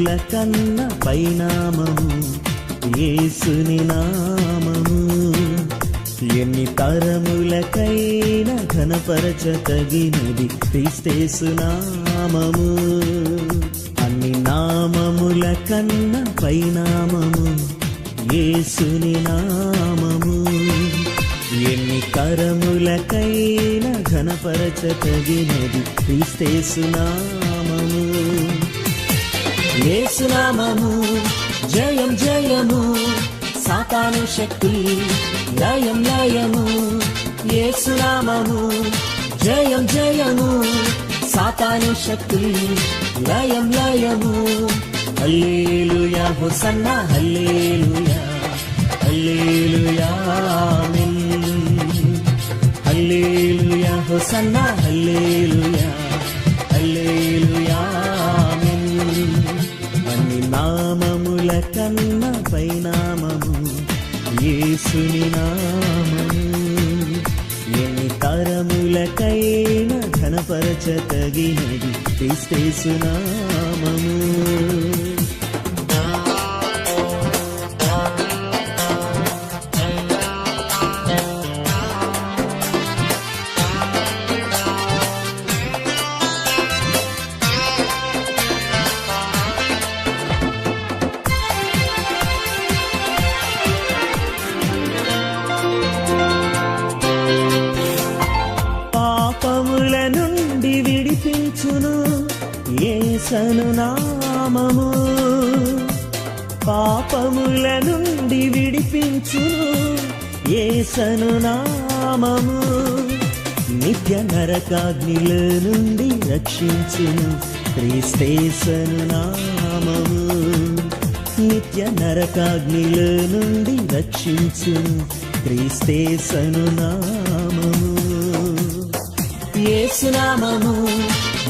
తరముల కన్న పైనామము యేసుని నామము. ఎన్ని తరములకైనా ఘనపరచతగినది క్రీస్తేసు నామము. అన్ని నామముల కన్న పైనామము యేసుని నామము. ఎన్ని తరములకైనా ఘనపరచతగినది క్రీస్తేసు నామము. యేసు నామము జయం జయము, సాతాను శక్తి లయం లయము. యేసు నామము జయం జయము, సాతాను శక్తి లయం లయము. హల్లెలూయా హోసన్నా హల్లెలూయా హల్లెలూయా ఆమేన్. హల్లెలూయా హోసన్నా హల్లెలూయా హల్లెలూయా ఆమేన్. అన్ని నామముల కన్న పైనామము యేసుని నామము. ఎన్ని తరములకైనా ఘనపరచతగినది క్రీస్తేసు నామము. పాపముల నుండి విడిపించును యేసు నామము. పాపముల నుండి విడిపించును యేసు నామము. నిత్య నరకాగ్నిల నుండి రక్షించును క్రీస్తేసు నామము. నిత్య నరకాగ్నిల నుండి రక్షించును క్రీస్తేసు నామము. యేసు నామము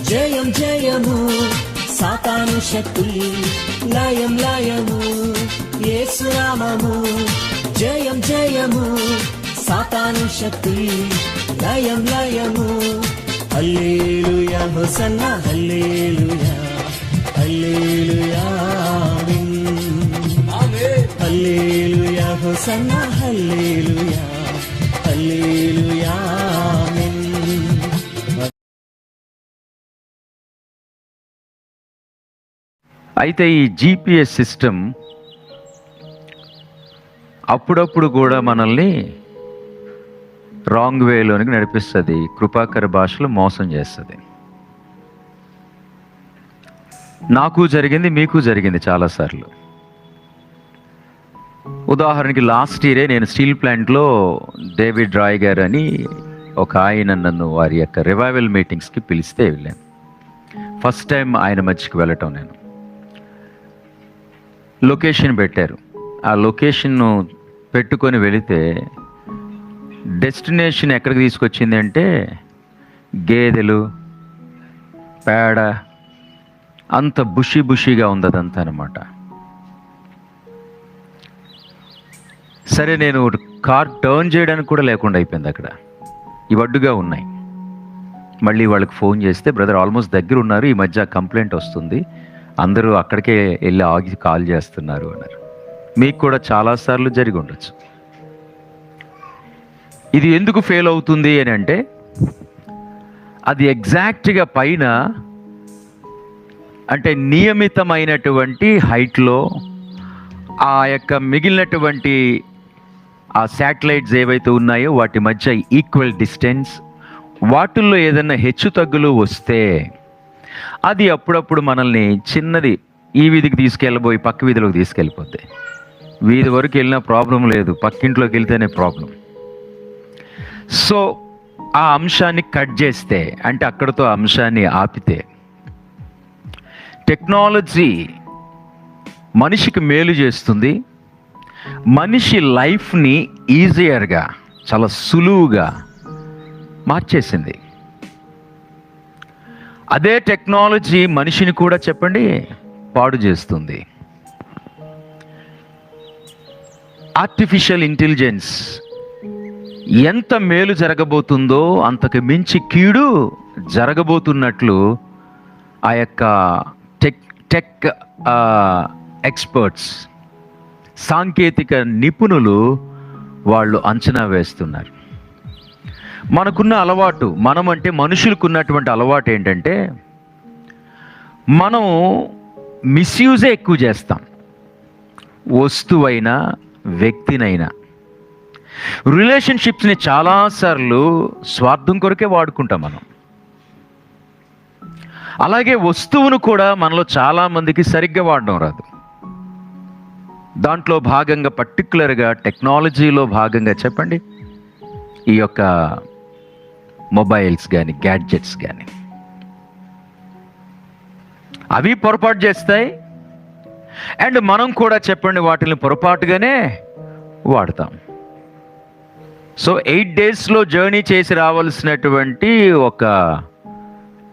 జయం జయము, సాతాను శక్తి లయం లయము. యేసు నామము జయం జయము, సాతాను శక్తి లయం లయము. హల్లెలూయా హోసన్నా హల్లెలూయా హల్లెలూయా ఆమేన్. హల్లెలూయా హోసన్నా హల్లెలూయా హల్లెలూయా ఆమేన్. అయితే ఈ GPS సిస్టమ్ అప్పుడప్పుడు కూడా మనల్ని రాంగ్ వేలోనికి నడిపిస్తుంది, కృపాకర భాషలో మోసం చేస్తుంది. నాకు జరిగింది, మీకు జరిగింది చాలాసార్లు. ఉదాహరణకి లాస్ట్ ఇయరే నేను స్టీల్ ప్లాంట్లో డేవిడ్ రాయ్ గారు అని ఒక ఆయన నన్ను వారి యొక్క రివైవల్ మీటింగ్స్కి పిలిస్తే వెళ్ళాను. ఫస్ట్ టైం ఆయన మధ్యకి వెళ్ళటం. నేను లొకేషన్ పెట్టారు. ఆ లొకేషన్ను పెట్టుకొని వెళితే డెస్టినేషన్ ఎక్కడికి తీసుకొచ్చింది అంటే గేదెలు, పేడ, అంత బుషీగా ఉంది అదంతా అనమాట. సరే, నేను కార్ టర్న్ చేయడానికి కూడా లేకుండా అయిపోయింది అక్కడ. ఇవి అడ్డుగా ఉన్నాయి. మళ్ళీ వాళ్ళకి ఫోన్ చేస్తే, బ్రదర్ ఆల్మోస్ట్ దగ్గర ఉన్నారు, ఈ మధ్య కంప్లైంట్ వస్తుంది, అందరూ అక్కడికే వెళ్ళి ఆగి కాల్ చేస్తున్నారు అన్నారు. మీకు కూడా చాలాసార్లు జరిగి ఉండొచ్చు. ఇది ఎందుకు ఫెయిల్ అవుతుంది అని అంటే, అది ఎగ్జాక్ట్గా పైన అంటే నియమితమైనటువంటి హైట్లో ఆ యొక్క మిగిలినటువంటి ఆ శాటిలైట్స్ ఏవైతే ఉన్నాయో వాటి మధ్య ఈక్వల్ డిస్టెన్స్, వాటిల్లో ఏదైనా హెచ్చు తగ్గులు వస్తే అది అప్పుడప్పుడు మనల్ని చిన్నది ఈ వీధికి తీసుకెళ్ళబోయి పక్క వీధిలోకి తీసుకెళ్ళిపోతే, వీధి వరకు వెళ్ళినా ప్రాబ్లం లేదు, పక్కింట్లోకి వెళ్తేనే ప్రాబ్లం. సో ఆ అంశాన్ని కట్ చేస్తే, అంటే అక్కడితో అంశాన్ని ఆపితే, టెక్నాలజీ మనిషికి మేలు చేస్తుంది, మనిషి లైఫ్ని ఈజియర్గా, చాలా సులువుగా మార్చేసింది. అదే టెక్నాలజీ మనిషిని కూడా చెప్పండి పాడు చేస్తుంది. ఆర్టిఫిషియల్ ఇంటెలిజెన్స్ ఎంత మేలు జరగబోతుందో అంతకు మించి కీడు జరగబోతున్నట్లు ఆ యొక్క టెక్ ఎక్స్పర్ట్స్, సాంకేతిక నిపుణులు వాళ్ళు అంచనా వేస్తున్నారు. మనకున్న అలవాటు, మనం అంటే మనుషులకు ఉన్నటువంటి అలవాటు ఏంటంటే మనం మిస్యూజే ఎక్కువ చేస్తాం. వస్తువైనా వ్యక్తినైనా. రిలేషన్షిప్స్ని చాలాసార్లు స్వార్థం కొరకే వాడుకుంటాం మనం. అలాగే వస్తువును కూడా మనలో చాలామందికి సరిగ్గా వాడడం రాదు. దాంట్లో భాగంగా పర్టికులర్గా టెక్నాలజీలో భాగంగా చెప్పండి, ఈ యొక్క మొబైల్స్ కానీ గ్యాడ్జెట్స్ కానీ అవి పొరపాటు చేస్తాయి. అండ్ మనం కూడా చెప్పండి వాటిని పొరపాటుగానే వాడతాం. సో 8 daysలో జర్నీ చేసి రావాల్సినటువంటి ఒక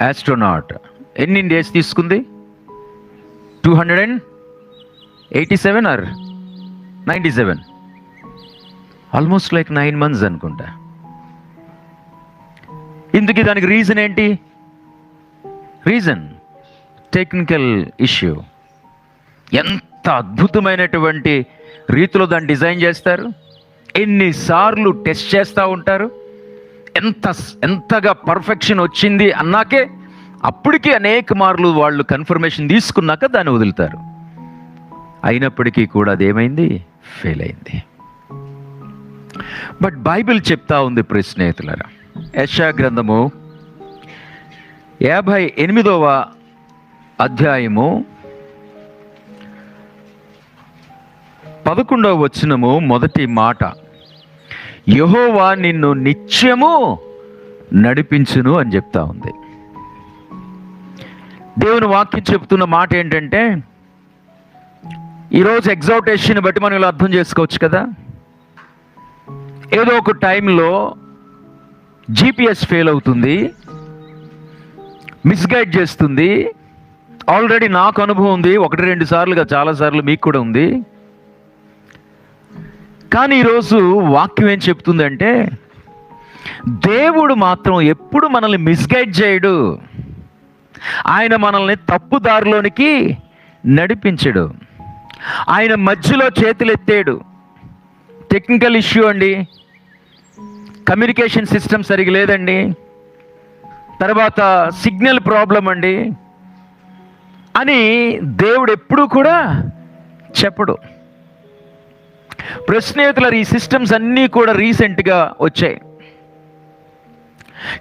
ఆస్ట్రోనాట్ ఎన్ని డేస్ తీసుకుంది? 287 ఆర్ 97, ఆల్మోస్ట్ లైక్ 9 months అనుకుంటా. ఇందుకు దానికి రీజన్ ఏంటి? Reason technical issue. ఎంత అద్భుతమైనటువంటి రీతిలో దాన్ని డిజైన్ చేస్తారు, ఎన్నిసార్లు టెస్ట్ చేస్తూ ఉంటారు, ఎంతగా పర్ఫెక్షన్ వచ్చింది అన్నాకే అప్పటికి అనేక మార్లు వాళ్ళు కన్ఫర్మేషన్ తీసుకున్నాక దాన్ని వదులుతారు. అయినప్పటికీ కూడా అదేమైంది? ఫెయిల్ అయింది. బట్ బైబిల్ చెప్తా ఉంది ప్రియ స్నేహితులారా, యెషయా గ్రంథము 58వ అధ్యాయము 11వ వచనము మొదటి మాట, యెహోవా నిన్ను నిత్యము నడిపించును అని చెప్తా ఉంది. దేవుని వాక్యం చెప్తున్న మాట ఏంటంటే, ఈరోజు ఎగ్జాల్టేషన్ బట్టి మనం ఇలా అర్థం చేసుకోవచ్చు కదా, ఏదో ఒక టైంలో GPS ఫెయిల్ అవుతుంది, మిస్గైడ్ చేస్తుంది. ఆల్రెడీ నాకు అనుభవం ఉంది, 1-2 సార్లుగా, చాలాసార్లు మీకు కూడా ఉంది. కానీ ఈరోజు వాక్యం ఏం చెప్తుందంటే, దేవుడు మాత్రం ఎప్పుడు మనల్ని మిస్గైడ్ చేయడు. ఆయన మనల్ని తప్పుదారిలోనికి నడిపించడు. ఆయన మధ్యలో చేతులు ఎత్తాడు. టెక్నికల్ ఇష్యూ అండి, కమ్యూనికేషన్ సిస్టమ్ సరిగా లేదండి, తర్వాత సిగ్నల్ ప్రాబ్లం అండి అని దేవుడు ఎప్పుడూ కూడా చెప్పడు. స్నేహితులారా, ఈ సిస్టమ్స్ అన్నీ కూడా రీసెంట్గా వచ్చాయి.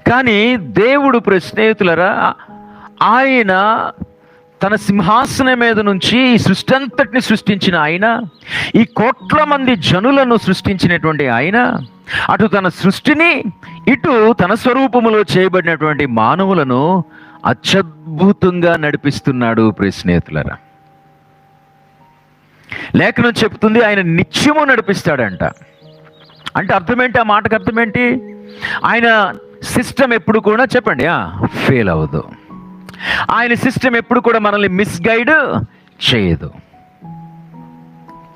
కానీ దేవుడు స్నేహితులారా, ఆయన తన సింహాసనం మీద నుంచి ఈ సృష్టి అంతటిని సృష్టించిన ఆయన, ఈ కోట్ల మంది జనులను సృష్టించినటువంటి ఆయన, అటు తన సృష్టిని ఇటు తన స్వరూపములో చేయబడినటువంటి మానవులను అత్యద్భుతంగా నడిపిస్తున్నాడు ప్రియ స్నేహితులారా. లేఖనం చెప్తుంది ఆయన నిత్యము నడిపిస్తాడంట. అంటే అర్థమేంటి? ఆ మాటకు అర్థమేంటి? ఆయన సిస్టమ్ ఎప్పుడు కూడా చెప్పండి ఫెయిల్ అవ్వదు. ఆయన సిస్టమ్ ఎప్పుడు కూడా మనల్ని మిస్గైడ్ చేయదు.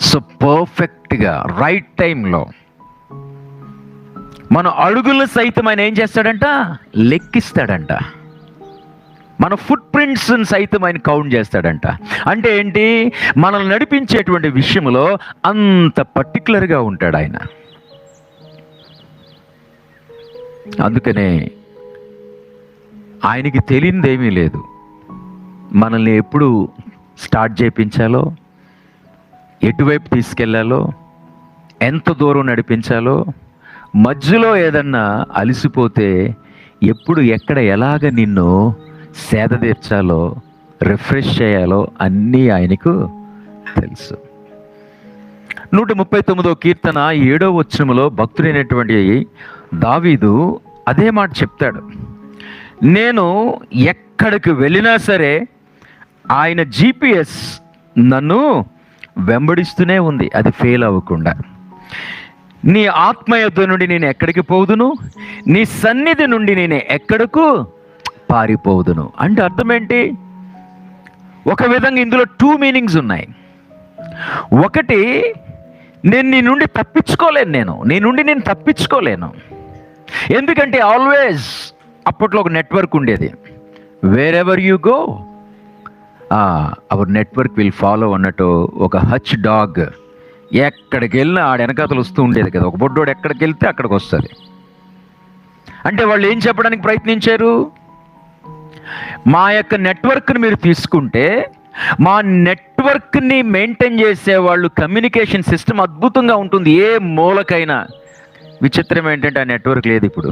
సో పర్ఫెక్ట్గా రైట్ టైంలో మన అడుగులు సైతం ఆయన ఏం చేస్తాడంట? లెక్కిస్తాడంట. మన ఫుట్ ప్రింట్స్ సైతం ఆయన కౌంట్ చేస్తాడంట. అంటే ఏంటి? మనల్ని నడిపించేటువంటి విషయంలో అంత పర్టికులర్గా ఉంటాడు ఆయన. అందుకనే ఆయనకి తెలియనిదేమీ లేదు. మనల్ని ఎప్పుడు స్టార్ట్ చేయించాలో, ఎటువైపు తీసుకెళ్లాలో, ఎంత దూరం నడిపించాలో, మధ్యలో ఏదన్నా అలసిపోతే ఎప్పుడు ఎక్కడ ఎలాగ నిన్ను సేద తీర్చాలో, రిఫ్రెష్ చేయాలో అన్నీ ఆయనకు తెలుసు. 139వ కీర్తన 7వ వచనములో భక్తుడైనటువంటి దావీదు అదే మాట చెప్తాడు. నేను ఎక్కడికి వెళ్ళినా సరే ఆయన GPS నన్ను వెంబడిస్తూనే ఉంది, అది ఫెయిల్ అవ్వకుండా. నీ ఆత్మయొద్ద నుండి నేను ఎక్కడికి పోదును, నీ సన్నిధి నుండి నేను ఎక్కడకు పారిపోదును. అంటే అర్థం ఏంటి? ఒక విధంగా ఇందులో 2 మీనింగ్స్ ఉన్నాయి. ఒకటి, నేను నీ నుండి తప్పించుకోలేను, నేను తప్పించుకోలేను. ఎందుకంటే ఆల్వేస్ అప్పట్లో ఒక నెట్వర్క్ ఉండేది. Wear ever you go our network will follow అన్నట్టు ఒక హచ్ డాగ్ ఎక్కడికి వెళ్ళినా ఆడ వెనకాతలు వస్తూ ఉండేది కదా. ఒక బొడ్డోడు ఎక్కడికి వెళ్తే అక్కడికి వస్తుంది. అంటే వాళ్ళు ఏం చెప్పడానికి ప్రయత్నించారు? మా యొక్క నెట్వర్క్ని మీరు తీసుకుంటే మా నెట్వర్క్ని మెయింటైన్ చేసే వాళ్ళు కమ్యూనికేషన్ సిస్టమ్ అద్భుతంగా ఉంటుంది ఏ మూలకైనా. విచిత్రం ఏంటంటే ఆ నెట్వర్క్ లేదు ఇప్పుడు.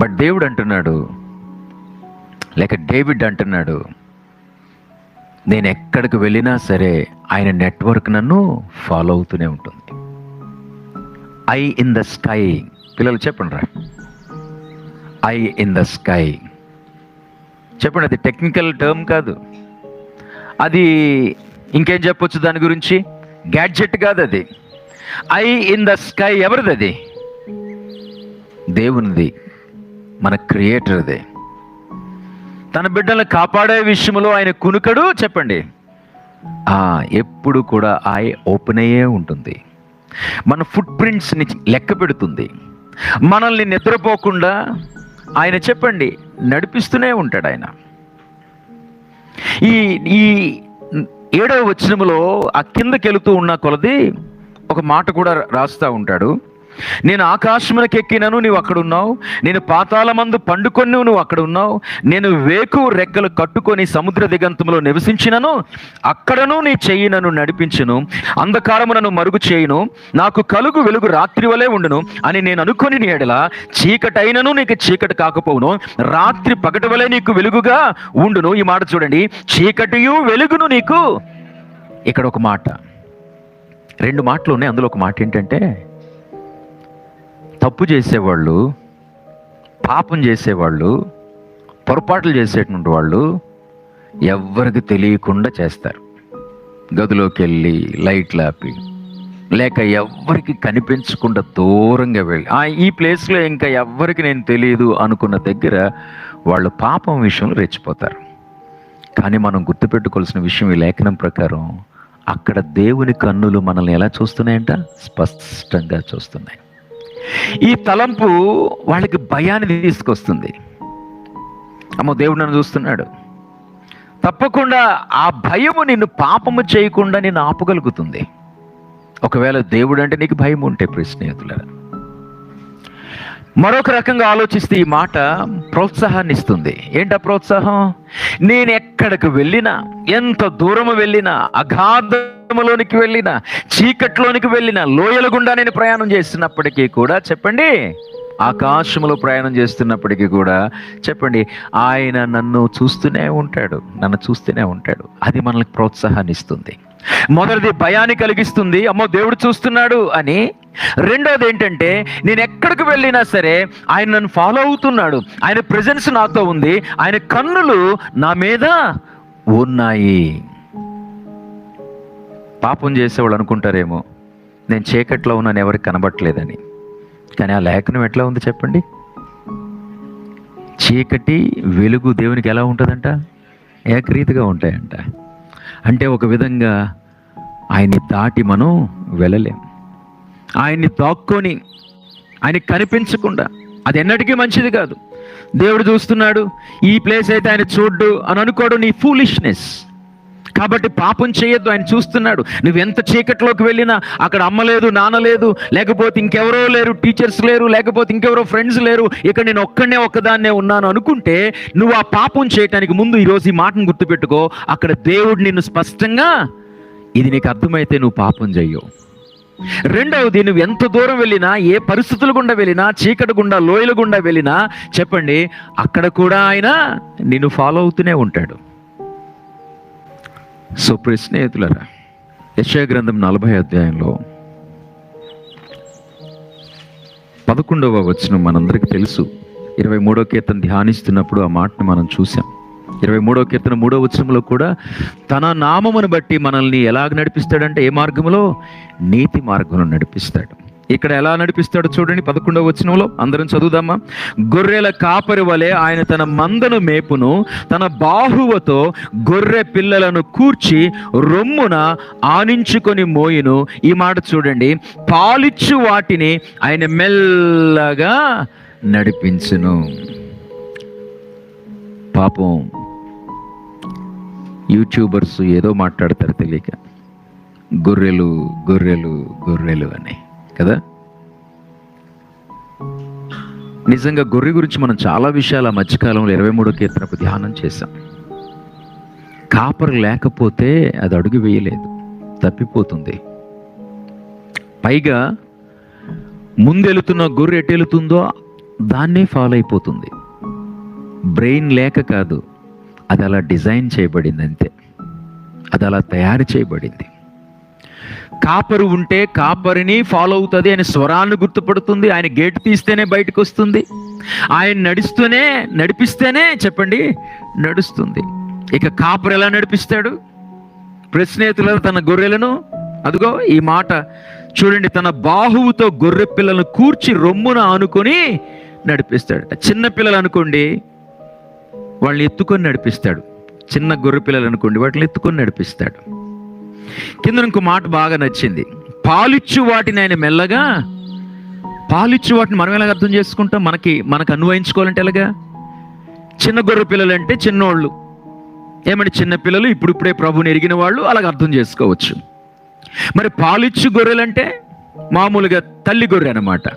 బట్ దేవుడు అంటున్నాడు, లేక డేవిడ్ అంటున్నాడు, నేను ఎక్కడికి వెళ్ళినా సరే ఆయన నెట్వర్క్ నన్ను ఫాలో అవుతూనే ఉంటుంది. I in the sky. పిల్లలు చెప్పండి రా, ఐ ఇన్ ద స్కై చెప్పండి. అది టెక్నికల్ టర్మ్ కాదు, అది ఇంకేం చెప్పొచ్చు దాని గురించి, గ్యాడ్జెట్ కాదు అది. ఐ ఇన్ ద స్కై ఎవరిది? అది దేవునిది, మన క్రియేటర్దే. తన బిడ్డలను కాపాడే విషయంలో ఆయన కునుకడు. చెప్పండి, ఎప్పుడు కూడా ఐ ఓపెన్ అయ్యే ఉంటుంది. మన ఫుట్ ప్రింట్స్ని లెక్క పెడుతుంది. మనల్ని నిద్రపోకుండా ఆయన చెప్పండి నడిపిస్తూనే ఉంటాడు. ఆయన ఈ 7వ వచనములో ఆ కిందకి వెళుతూ ఉన్న కొలది ఒక మాట కూడా రాస్తూ ఉంటాడు. నేను ఆకాశమునకు ఎక్కినను నీవు అక్కడ ఉన్నావు, నేను పాతాళమందు పండుకొని నువ్వు అక్కడ ఉన్నావు, నేను వేకు రెక్కలు కట్టుకొని సముద్ర దిగంతములో నివసించినను అక్కడను నీ చెయ్యి నన్ను నడిపించును, అంధకారము నన్ను మరుగు చేయును, నాకు కలుగు వెలుగు రాత్రి వలె ఉండును అని నేను అనుకొని నీ ఎడల చీకటైనను నీకు చీకటి కాకపోవును, రాత్రి పగటి వలె నీకు వెలుగుగా ఉండును. ఈ మాట చూడండి, చీకటియు వెలుగును నీకు. ఇక్కడ ఒక మాట, 2 మాటలు ఉన్నాయి. అందులో ఒక మాట ఏంటంటే, తప్పు చేసేవాళ్ళు, పాపం చేసేవాళ్ళు, పొరపాట్లు చేసేటువంటి వాళ్ళు ఎవ్వరికి తెలియకుండా చేస్తారు. గదిలోకి వెళ్ళి లైట్లు ఆపి, లేక ఎవ్వరికి కనిపించకుండా దూరంగా వెళ్ళి ఈ ప్లేస్లో ఇంకా ఎవ్వరికి నేను తెలియదు అనుకున్న దగ్గర వాళ్ళు పాపం విషయంలో రెచ్చిపోతారు. కానీ మనం గుర్తుపెట్టుకోవాల్సిన విషయం, ఈ లేఖనం ప్రకారం అక్కడ దేవుని కన్నులు మనల్ని ఎలా చూస్తున్నాయంట? స్పష్టంగా చూస్తున్నాయి. ఈ తలంపు వాళ్ళకి భయాన్ని తీసుకొస్తుంది. అమ్మో దేవుడు నన్ను చూస్తున్నాడు. తప్పకుండా ఆ భయము నిన్ను పాపము చేయకుండా నిన్ను ఆపగలుగుతుంది. ఒకవేళ దేవుడు అంటే నీకు భయం ఉంటే స్నేహితులారా, మరొక రకంగా ఆలోచిస్తే ఈ మాట ప్రోత్సాహాన్ని ఇస్తుంది. ఏంటా ప్రోత్సాహం? నేను ఎక్కడికి వెళ్ళినా, ఎంత దూరము వెళ్ళినా, అగాధములోనికి వెళ్ళినా, చీకట్లోనికి వెళ్ళినా, లోయల గుండా నేను ప్రయాణం చేస్తున్నప్పటికీ కూడా చెప్పండి, ఆకాశంలో ప్రయాణం చేస్తున్నప్పటికీ కూడా చెప్పండి, ఆయన నన్ను చూస్తూనే ఉంటాడు, నన్ను చూస్తూనే ఉంటాడు. అది మనకి ప్రోత్సాహాన్ని ఇస్తుంది. మొదటిది భయాన్ని కలిగిస్తుంది, అమ్మో దేవుడు చూస్తున్నాడు అని. రెండోది ఏంటంటే, నేను ఎక్కడికి వెళ్ళినా సరే ఆయన నన్ను ఫాలో అవుతున్నాడు, ఆయన ప్రెజెన్స్ నాతో ఉంది, ఆయన కన్నులు నా మీద ఉన్నాయి. పాపం చేసేవాళ్ళు అనుకుంటారేమో నేను చీకట్లో ఉన్నాను, ఎవరికి కనబట్టలేదని. కానీ ఆ లేఖనం ఎట్లా ఉంది చెప్పండి? చీకటి వెలుగు దేవునికి ఎలా ఉంటుందంట? ఏకరీతిగా ఉంటాయంట. అంటే ఒక విధంగా ఆయన్ని దాటి మనం వెళ్ళలేం. ఆయన్ని దాక్కొని ఆయనకి కనిపించకుండా అది ఎన్నటికీ మంచిది కాదు. దేవుడు చూస్తున్నాడు, ఈ ప్లేస్ అయితే ఆయన చూడ్డు అని అనుకోవడం నీ ఫూలిష్నెస్. కాబట్టి పాపం చేయొద్దు, ఆయన చూస్తున్నాడు. నువ్వెంత చీకట్లోకి వెళ్ళినా అక్కడ అమ్మ లేదు, నాన్న లేదు, లేకపోతే ఇంకెవరో లేరు, టీచర్స్ లేరు, లేకపోతే ఇంకెవరో ఫ్రెండ్స్ లేరు, ఇక్కడ నేను ఒక్కదాన్నే ఉన్నాను అనుకుంటే నువ్వు ఆ పాపం చేయటానికి ముందు ఈరోజు ఈ మాటను గుర్తుపెట్టుకో. అక్కడ దేవుడు నిన్ను స్పష్టంగా, ఇది నీకు అర్థమైతే నువ్వు పాపం చెయ్యవు. రెండవది, నువ్వు ఎంత దూరం వెళ్ళినా, ఏ పరిస్థితుల గుండా వెళ్ళినా, చీకటి గుండా, లోయల గుండా వెళ్ళినా చెప్పండి, అక్కడ కూడా ఆయన నిన్ను ఫాలో అవుతూనే ఉంటాడు. సో ప్రియ స్నేహితులారా, యెషయా గ్రంథం 40వ అధ్యాయంలో 11వ వచనం మనందరికీ తెలుసు. 23వ కీర్తన ధ్యానిస్తున్నప్పుడు ఆ మాటను మనం చూసాం. 23వ కీర్తన 3వ వచనంలో కూడా తన నామమును బట్టి మనల్ని ఎలాగ నడిపిస్తాడంటే, ఏ మార్గంలో? నీతి మార్గంలో నడిపిస్తాడు. ఇక్కడ ఎలా నడిపిస్తాడో చూడండి 11వ వచనంలో, అందరం చదువుదామా? గొర్రెల కాపరి వలె ఆయన తన మందను మేపును, తన బాహువతో గొర్రె పిల్లలను కూర్చి రొమ్మున ఆనించుకొని మోయును. ఈ మాట చూడండి, పాలిచ్చు వాటిని ఆయన మెల్లగా నడిపించును. పాపం యూట్యూబర్స్ ఏదో మాట్లాడతారు తెలియక, గొర్రెలు గొర్రెలు గొర్రెలు అని కదా. నిజంగా గొర్రె గురించి మనం చాలా విషయాలు ఆ మధ్యకాలంలో 23వ కీర్తనకు ధ్యానం చేశాం. కాపరు లేకపోతే అది అడుగు వేయలేదు, తప్పిపోతుంది. పైగా ముందెలుతున్న గొర్రె ఎటు వెళుతుందో దాన్నే ఫాలో అయిపోతుంది. బ్రెయిన్ లేక కాదు, అది అలా డిజైన్ చేయబడింది అంతే, అది అలా తయారు చేయబడింది. కాపరు ఉంటే కాపరిని ఫాలో అవుతుంది, ఆయన స్వరాన్ని గుర్తుపడుతుంది, ఆయన గేటు తీస్తేనే బయటకు వస్తుంది, ఆయన నడిపిస్తేనే చెప్పండి నడుస్తుంది. ఇక కాపరు ఎలా నడిపిస్తాడు? ప్రశ్నేతులను తన గొర్రెలను, అదిగో ఈ మాట చూడండి, తన బాహువుతో గొర్రె పిల్లలను కూర్చి రొమ్మున ఆనుకొని నడిపిస్తాడట. చిన్న పిల్లలు అనుకోండి, వాళ్ళని ఎత్తుకొని నడిపిస్తాడు. చిన్న గొర్రె పిల్లలు అనుకోండి, వాటిని ఎత్తుకొని నడిపిస్తాడు. కింద ఇంకో మాట బాగా నచ్చింది, పాలిచ్చు వాటిని ఆయన మెల్లగా, పాలిచ్చు వాటిని మనం ఎలాగ అర్థం చేసుకుంటాం? మనకు అన్వయించుకోవాలంటే ఎలాగా? చిన్న గొర్రె పిల్లలు అంటే చిన్నోళ్ళు, ఏమంటే చిన్న పిల్లలు ఇప్పుడిప్పుడే ప్రభుని ఎరిగిన వాళ్ళు, అలాగ అర్థం చేసుకోవచ్చు. మరి పాలిచ్చు గొర్రెలంటే మామూలుగా తల్లి గొర్రె అన్నమాట.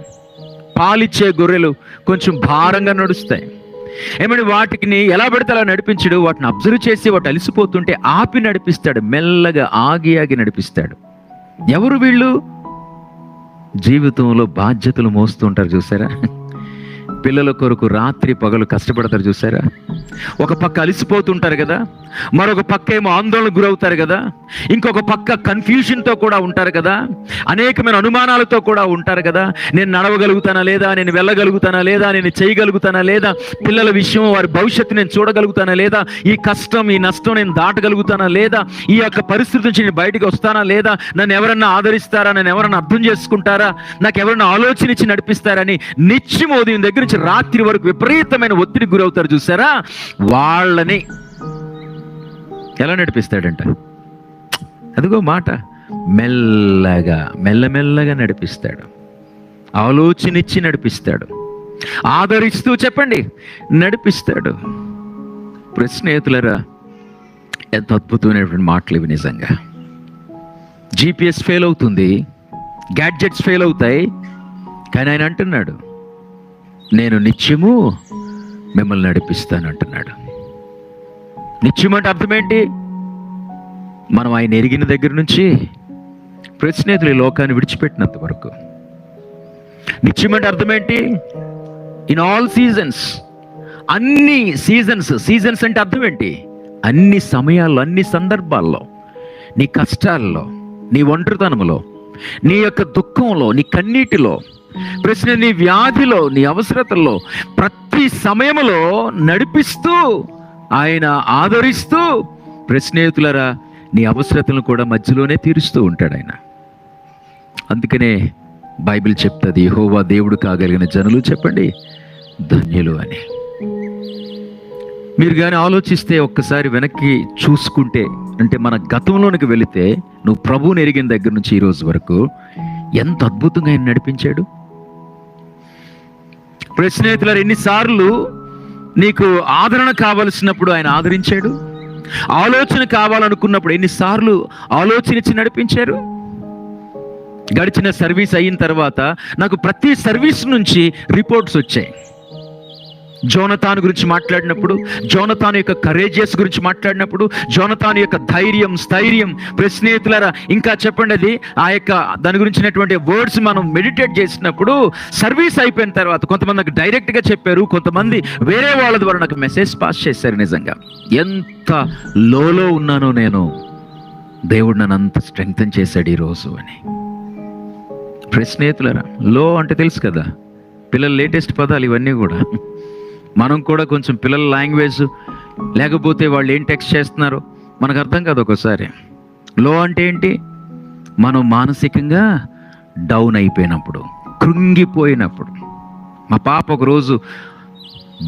పాలిచ్చే గొర్రెలు కొంచెం భారంగా నడుస్తాయి. ఏమంటే వాటిని ఎలా పెడితే అలా నడిపించడు, వాటిని అబ్జర్వ్ చేసి వాటి అలసిపోతుంటే ఆపి నడిపిస్తాడు, మెల్లగా ఆగి ఆగి నడిపిస్తాడు. ఎవరు వీళ్ళు? జీవితంలో బాధ్యతలు మోస్తుంటారు చూసారా, పిల్లల కొరకు రాత్రి పగలు కష్టపడతారు చూసారా. ఒక పక్క అలసిపోతుంటారు కదా, మరొక పక్క ఏమో ఆందోళనకు గురవుతారు కదా, ఇంకొక పక్క కన్ఫ్యూషన్తో కూడా ఉంటారు కదా, అనేకమైన అనుమానాలతో కూడా ఉంటారు కదా. నేను నడవగలుగుతానా లేదా, నేను వెళ్ళగలుగుతానా లేదా, నేను చేయగలుగుతానా లేదా, పిల్లల విషయం వారి భవిష్యత్తు నేను చూడగలుగుతానా లేదా, ఈ కష్టం ఈ నష్టం నేను దాటగలుగుతానా లేదా, ఈ యొక్క పరిస్థితి నుంచి నేను బయటికి వస్తానా లేదా, నన్ను ఎవరన్నా ఆదరిస్తారా, నన్ను ఎవరన్నా అర్థం చేసుకుంటారా, నాకు ఎవరన్నా ఆలోచన ఇచ్చి నడిపిస్తారని నిత్యం ఉదయం దగ్గర నుంచి రాత్రి వరకు విపరీతమైన ఒత్తిడికి గురవుతారు చూసారా. వాళ్ళని ఎలా నడిపిస్తాడంట? అదిగో మాట, మెల్లగా మెల్లమెల్లగా నడిపిస్తాడు, ఆలోచన ఇచ్చి నడిపిస్తాడు, ఆదరిస్తూ చెప్పండి నడిపిస్తాడు. స్నేహితులారా, ఎంత అద్భుతమైనటువంటి మాటలు ఇవి నిజంగా. GPS ఫెయిల్ అవుతుంది, గ్యాడ్జెట్స్ ఫెయిల్ అవుతాయి, కానీ ఆయన అంటున్నాడు నేను నిత్యము మిమ్మల్ని నడిపిస్తాను అంటున్నాడు. నిత్యం అంటే అర్థం ఏంటి? మనం ఆయన ఎరిగిన దగ్గర నుంచి స్నేహితులు ఈ లోకాన్ని విడిచిపెట్టినంత వరకు. నిత్యం అంటే అర్థం ఏంటి? ఇన్ ఆల్ సీజన్స్, అన్ని సీజన్స్ అంటే అర్థం ఏంటి? అన్ని సమయాల్లో, అన్ని సందర్భాల్లో, నీ కష్టాల్లో, నీ ఒంటరితనంలో, నీ యొక్క దుఃఖంలో, నీ కన్నీటిలో, నీ వ్యాధిలో, నీ అవసరతల్లో, ప్రతి సమయంలో నడిపిస్తూ, ఆయన ఆదరిస్తూ, స్నేహితులారా నీ అవసరతలను కూడా మధ్యలోనే తీరుస్తూ ఉంటాడు ఆయన. అందుకనే బైబిల్ చెప్తుంది, యెహోవా దేవుడు కాగలిగిన జనులు చెప్పండి ధన్యులు అని. మీరు కానీ ఆలోచిస్తే, ఒక్కసారి వెనక్కి చూసుకుంటే, అంటే మన గతంలోనికి వెళితే, నువ్వు ప్రభువుని ఎరిగిన దగ్గర నుంచి ఈ రోజు వరకు ఎంత అద్భుతంగా ఆయన నడిపించాడు. స్నేహితులారా, ఎన్నిసార్లు నీకు ఆదరణ కావలసినప్పుడు ఆయన ఆదరించాడు, ఆలోచన కావాలనుకున్నప్పుడు ఎన్నిసార్లు ఆలోచన ఇచ్చి నడిపించారు. గడిచిన సర్వీస్ అయిన తర్వాత నాకు ప్రతి సర్వీస్ నుంచి రిపోర్ట్స్ వచ్చాయి. జోనతాన్ గురించి మాట్లాడినప్పుడు, జోనతాన్ యొక్క కరేజియస్ గురించి మాట్లాడినప్పుడు, జోనతాన్ యొక్క ధైర్యం, స్థైర్యం, స్నేహితులారా ఇంకా చెప్పండి, అది ఆ యొక్క దాని గురించినటువంటి వర్డ్స్ మనం మెడిటేట్ చేసినప్పుడు, సర్వీస్ అయిపోయిన తర్వాత కొంతమంది నాకు డైరెక్ట్గా చెప్పారు, కొంతమంది వేరే వాళ్ళ ద్వారా నాకు మెసేజ్ పాస్ చేశారు. నిజంగా ఎంత లోలో ఉన్నానో నేను, దేవుడు నన్ను అంత స్ట్రెంగ్తన్ చేశాడు ఈరోజు అని. స్నేహితులారా, లో అంటే తెలుసు కదా, పిల్లల లేటెస్ట్ పదాలు ఇవన్నీ కూడా. మనం కూడా కొంచెం పిల్లల లాంగ్వేజ్ లేకపోతే వాళ్ళు ఏం టెక్స్ట్ చేస్తున్నారో మనకు అర్థం కాదు ఒక్కోసారి. లో అంటే ఏంటి? మనం మానసికంగా డౌన్ అయిపోయినప్పుడు, కృంగిపోయినప్పుడు. మా పాప ఒకరోజు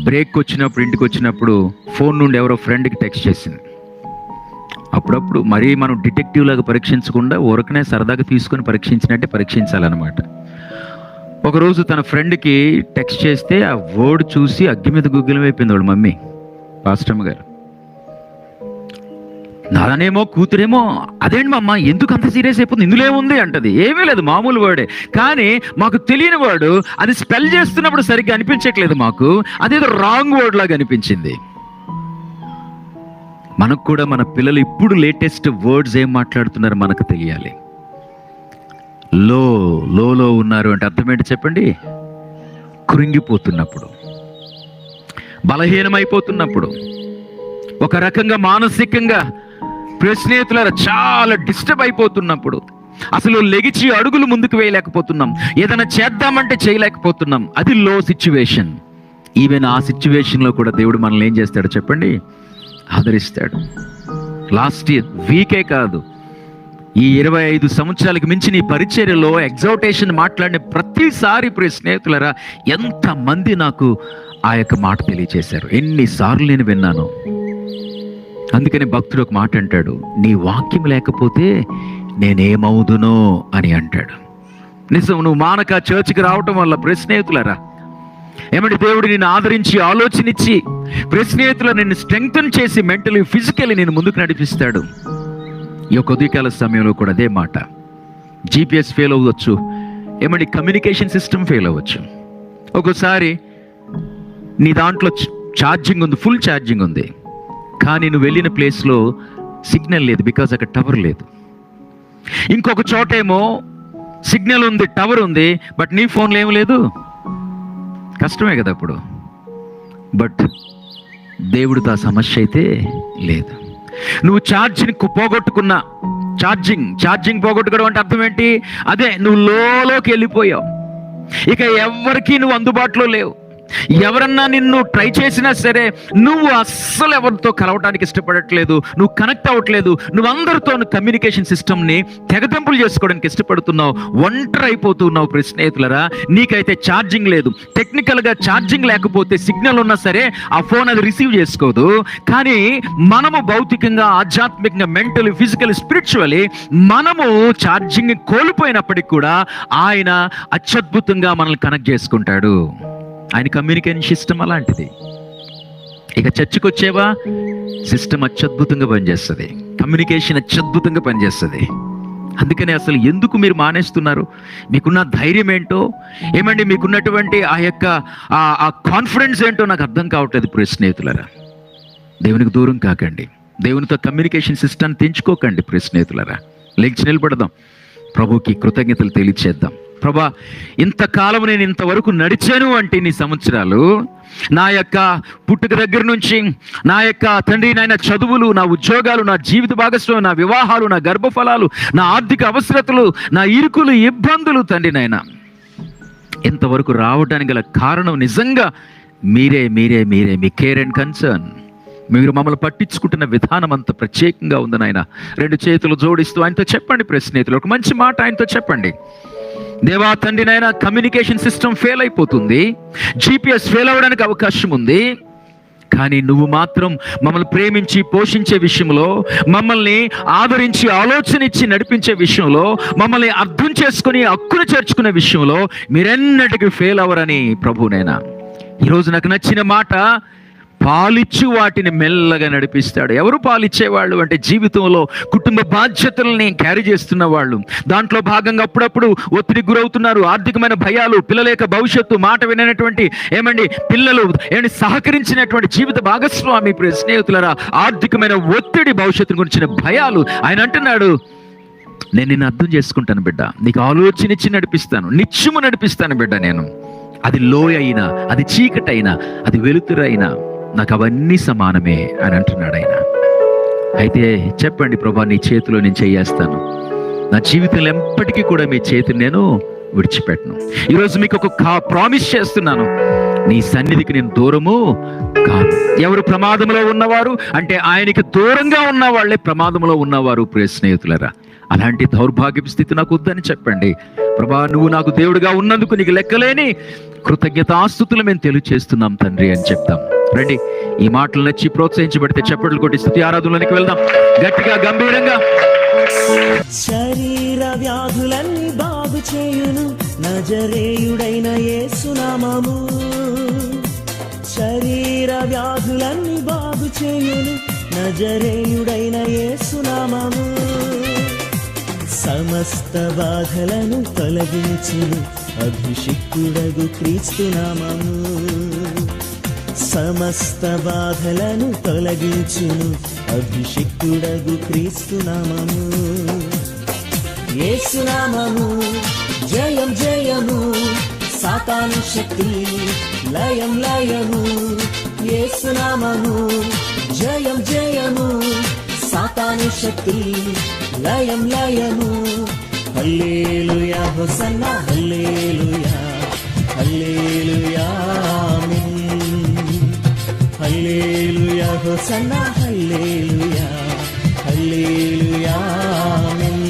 బ్రేక్ వచ్చినప్పుడు, ఇంటికి వచ్చినప్పుడు ఫోన్ నుండి ఎవరో ఫ్రెండ్కి టెక్స్ట్ చేసింది. అప్పుడప్పుడు మరీ మనం డిటెక్టివ్ లాగా పరీక్షించకుండా ఊరకనే సరదాగా తీసుకొని పరీక్షించినట్టే పరీక్షించాలన్నమాట. ఒకరోజు తన ఫ్రెండ్కి టెక్స్ట్ చేస్తే ఆ వర్డ్ చూసి అగ్గి మీద గుగ్గిలం అయిపోయింది వాళ్ళ మమ్మీ. పాస్టమ్మ గారు. నాదనేమో కూతురేమో అదేంటి మా అమ్మ ఎందుకు అంత సీరియస్ అయిపోతుంది, ఇందులో ఏముంది అంటది. ఏమీ లేదు, మామూలు వర్డే. కానీ మాకు తెలియని వాడు అది స్పెల్ చేస్తున్నప్పుడు సరిగ్గా అనిపించట్లేదు, మాకు అదేదో రాంగ్ వర్డ్ లాగా అనిపించింది. మనకు కూడా మన పిల్లలు ఇప్పుడు లేటెస్ట్ వర్డ్స్ ఏం మాట్లాడుతున్నారు మనకు తెలియాలి. లో ఉన్నారు అంటే అర్థం ఏంటి చెప్పండి? కృంగిపోతున్నప్పుడు, బలహీనమైపోతున్నప్పుడు, ఒక రకంగా మానసికంగా స్నేహితులారా చాలా డిస్టర్బ్ అయిపోతున్నప్పుడు, అసలు లెగిచి అడుగులు ముందుకు వేయలేకపోతున్నాం, ఏదైనా చేద్దామంటే చేయలేకపోతున్నాం, అది లో సిచ్యువేషన్. ఈవెన్ ఆ సిచ్యువేషన్లో కూడా దేవుడు మనల్ని ఏం చేస్తాడు చెప్పండి? ఆదరిస్తాడు. లాస్ట్ వీకే కాదు, ఈ 25 సంవత్సరాలకు మించి నీ పరిచర్యలో ఎగ్జాల్టేషన్ మాట్లాడిన ప్రతిసారి స్నేహితులారా ఎంతమంది నాకు ఆ యొక్క మాట తెలియచేశారు, ఎన్నిసార్లు నేను విన్నాను. అందుకని భక్తుడు ఒక మాట అంటాడు, నీ వాక్యం లేకపోతే నేనేమవుదునో అని అంటాడు. నిజం, నువ్వు మానక చర్చికి రావటం వల్ల స్నేహితులారా ఏమంటే దేవుడు నిన్ను ఆదరించి ఆలోచనిచ్చి స్నేహితుల నిన్ను స్ట్రెంగ్తన్ చేసి మెంటలీ ఫిజికల్లీ నేను ముందుకు నడిపిస్తాడు. ఈ యొక్క ఉదయకాల సమయంలో కూడా అదే మాట. GPS ఫెయిల్ అవ్వచ్చు, ఏమంటే కమ్యూనికేషన్ సిస్టమ్ ఫెయిల్ అవ్వచ్చు. ఒక్కోసారి నీ దాంట్లో ఛార్జింగ్ ఉంది, ఫుల్ ఛార్జింగ్ ఉంది, కానీ నువ్వు వెళ్ళిన ప్లేస్లో సిగ్నల్ లేదు, బికాజ్ అక్కడ టవర్ లేదు. ఇంకొక చోటేమో సిగ్నల్ ఉంది, టవర్ ఉంది, బట్ నీ ఫోన్లో ఏం లేదు. కష్టమే కదా అప్పుడు. బట్ దేవుడితో ఆ సమస్య అయితే లేదు. నువ్వు ఛార్జింగ్ పోగొట్టుకున్నా, ఛార్జింగ్ పోగొట్టుకోవడం అంటే అర్థం ఏంటి? అదే నువ్వు లోకి వెళ్ళిపోయావు, ఇక ఎవరికి నువ్వు అందుబాటులో లేవు. ఎవరన్నా నిన్ను ట్రై చేసినా సరే నువ్వు అస్సలు ఎవరితో కలవటానికి ఇష్టపడట్లేదు, నువ్వు కనెక్ట్ అవ్వట్లేదు, నువ్వు అందరితో కమ్యూనికేషన్ సిస్టమ్ని తెగదెంపులు చేసుకోవడానికి ఇష్టపడుతున్నావు, ఒంటరి అయిపోతున్నావు. స్నేహితులరా, నీకైతే ఛార్జింగ్ లేదు. టెక్నికల్గా ఛార్జింగ్ లేకపోతే సిగ్నల్ ఉన్నా సరే ఆ ఫోన్ అది రిసీవ్ చేసుకోదు. కానీ మనము భౌతికంగా, ఆధ్యాత్మికంగా, మెంటలీ, ఫిజికల్, స్పిరిచువల్లీ మనము ఛార్జింగ్ కోల్పోయినప్పటికీ కూడా ఆయన అత్యద్భుతంగా మనల్ని కనెక్ట్ చేసుకుంటాడు. ఆయన కమ్యూనికేషన్ సిస్టమ్ అలాంటిది. ఇక చర్చకు వచ్చేవా, సిస్టమ్ అత్యద్భుతంగా పనిచేస్తుంది, కమ్యూనికేషన్ అత్యద్భుతంగా పనిచేస్తుంది. అందుకని అసలు ఎందుకు మీరు మానేస్తున్నారు? మీకున్న ధైర్యం ఏంటో, ఏమండి మీకున్నటువంటి ఆ యొక్క ఆ కాన్ఫిడెన్స్ ఏంటో నాకు అర్థం కావట్లేదు. స్నేహితులరా, దేవునికి దూరం కాకండి, దేవునితో కమ్యూనికేషన్ సిస్టమ్ తెంచుకోకండి. స్నేహితులరా, లేచి నిలబడదాం, ప్రభుకి కృతజ్ఞతలు తెలియచేద్దాం. ప్రభా, ఇంతకాలం నేను ఇంతవరకు నడిచాను అంటే ఇన్ని సంవత్సరాలు, నా యొక్క పుట్టుక దగ్గర నుంచి నా యొక్క తండ్రి నాయన చదువులు, నా ఉద్యోగాలు, నా జీవిత భాగస్వామి, నా వివాహాలు, నా గర్భఫలాలు, నా ఆర్థిక అవసరతలు, నా ఇరుకులు, ఇబ్బందులు, తండ్రి నాయన ఇంతవరకు రావడానికి గల కారణం నిజంగా మీరే. మీ కేర్ అండ్ కన్సర్న్, మీరు మమ్మల్ని పట్టించుకుంటున్న విధానం అంత ప్రత్యేకంగా ఉందని ఆయన 2 చేతులు జోడిస్తూ ఆయనతో చెప్పండి. స్నేహితులు, ఒక మంచి మాట ఆయనతో చెప్పండి. దేవా తండ్రి నాయన, కమ్యూనికేషన్ సిస్టమ్ ఫెయిల్ అయిపోతుంది, GPS ఫెయిల్ అవ్వడానికి అవకాశం ఉంది, కానీ నువ్వు మాత్రం మమ్మల్ని ప్రేమించి పోషించే విషయంలో, మమ్మల్ని ఆదరించి ఆలోచనిచ్చి నడిపించే విషయంలో, మమ్మల్ని అర్థం చేసుకుని హక్కును చేర్చుకునే విషయంలో మీరెన్నటికీ ఫెయిల్ అవ్వరని ప్రభునైనా ఈరోజు నాకు నచ్చిన మాట, పాలిచ్చు వాటిని మెల్లగా నడిపిస్తాడు. ఎవరు పాలిచ్చేవాళ్ళు అంటే జీవితంలో కుటుంబ బాధ్యతల్ని క్యారీ చేస్తున్న వాళ్ళు. దాంట్లో భాగంగా అప్పుడప్పుడు ఒత్తిడికి గురవుతున్నారు, ఆర్థికమైన భయాలు, పిల్లల యొక్క భవిష్యత్తు, మాట వినటువంటి పిల్లలు సహకరించినటువంటి జీవిత భాగస్వామి స్నేహితులరా, ఆర్థికమైన ఒత్తిడి, భవిష్యత్తు గురించిన భయాలు. ఆయన అంటున్నాడు, నేను నిన్ను అర్థం చేసుకుంటాను బిడ్డ, నీకు ఆలోచనిచ్చి నడిపిస్తాను, నిత్యము నడిపిస్తాను బిడ్డ. నేను అది లోయ అయినా, అది చీకటైనా, అది వెలుతురైనా నాకు అవన్నీ సమానమే అని అంటున్నాడు ఆయన. అయితే చెప్పండి, ప్రభా నీ చేతిలో నేను చేయేస్తాను, నా జీవితంలో ఎప్పటికీ కూడా మీ చేతిని నేను విడిచిపెట్టను. ఈరోజు మీకు ఒక ప్రామిస్ చేస్తున్నాను, నీ సన్నిధికి నేను దూరము కాదు. ఎవరు ప్రమాదంలో ఉన్నవారు అంటే ఆయనకి దూరంగా ఉన్న వాళ్ళే ప్రమాదంలో ఉన్నవారు. స్నేహితులరా, అలాంటి దౌర్భాగ్య స్థితి నాకు వద్దని చెప్పండి. ప్రభా, నువ్వు నాకు దేవుడిగా ఉన్నందుకు నీకు లెక్కలేని కృతజ్ఞతాస్తుతులు మేము తెలియచేస్తున్నాం తండ్రి అని చెప్తాం. రండి, ఈ మాటలు నచ్చి ప్రోత్సహించబడితే చప్పట్లు కొట్టి స్తుతి ఆరాధనలోనికి వెళ్దాం, గట్టిగా గంభీరంగా. శరీర వ్యాధులన్నీ బాగు చేయును నజరేయుడైన యేసు నామము. శరీర వ్యాధులన్నీ బాగు చేయును నజరేయుడైన యేసు నామము. సమస్త బాధలను తొలగించును అభిషిక్తుడగు క్రీస్తు నామము. సమస్త బాధలను తొలగించును అభిషిక్తుడగు క్రీస్తు నామము. యేసు నామము జయం జయము, సాతాను శక్తి లయం లయము. యేసు నామము జయం జయము, సాతాను శక్తి లయం లయము. హల్లెలూయా హోసన్నా హల్లెలూయా హల్లెలూయా ఆమేన్. హల్లెలూయా హోసన్నా హల్లెలూయా హల్లెలూయా ఆమేన్.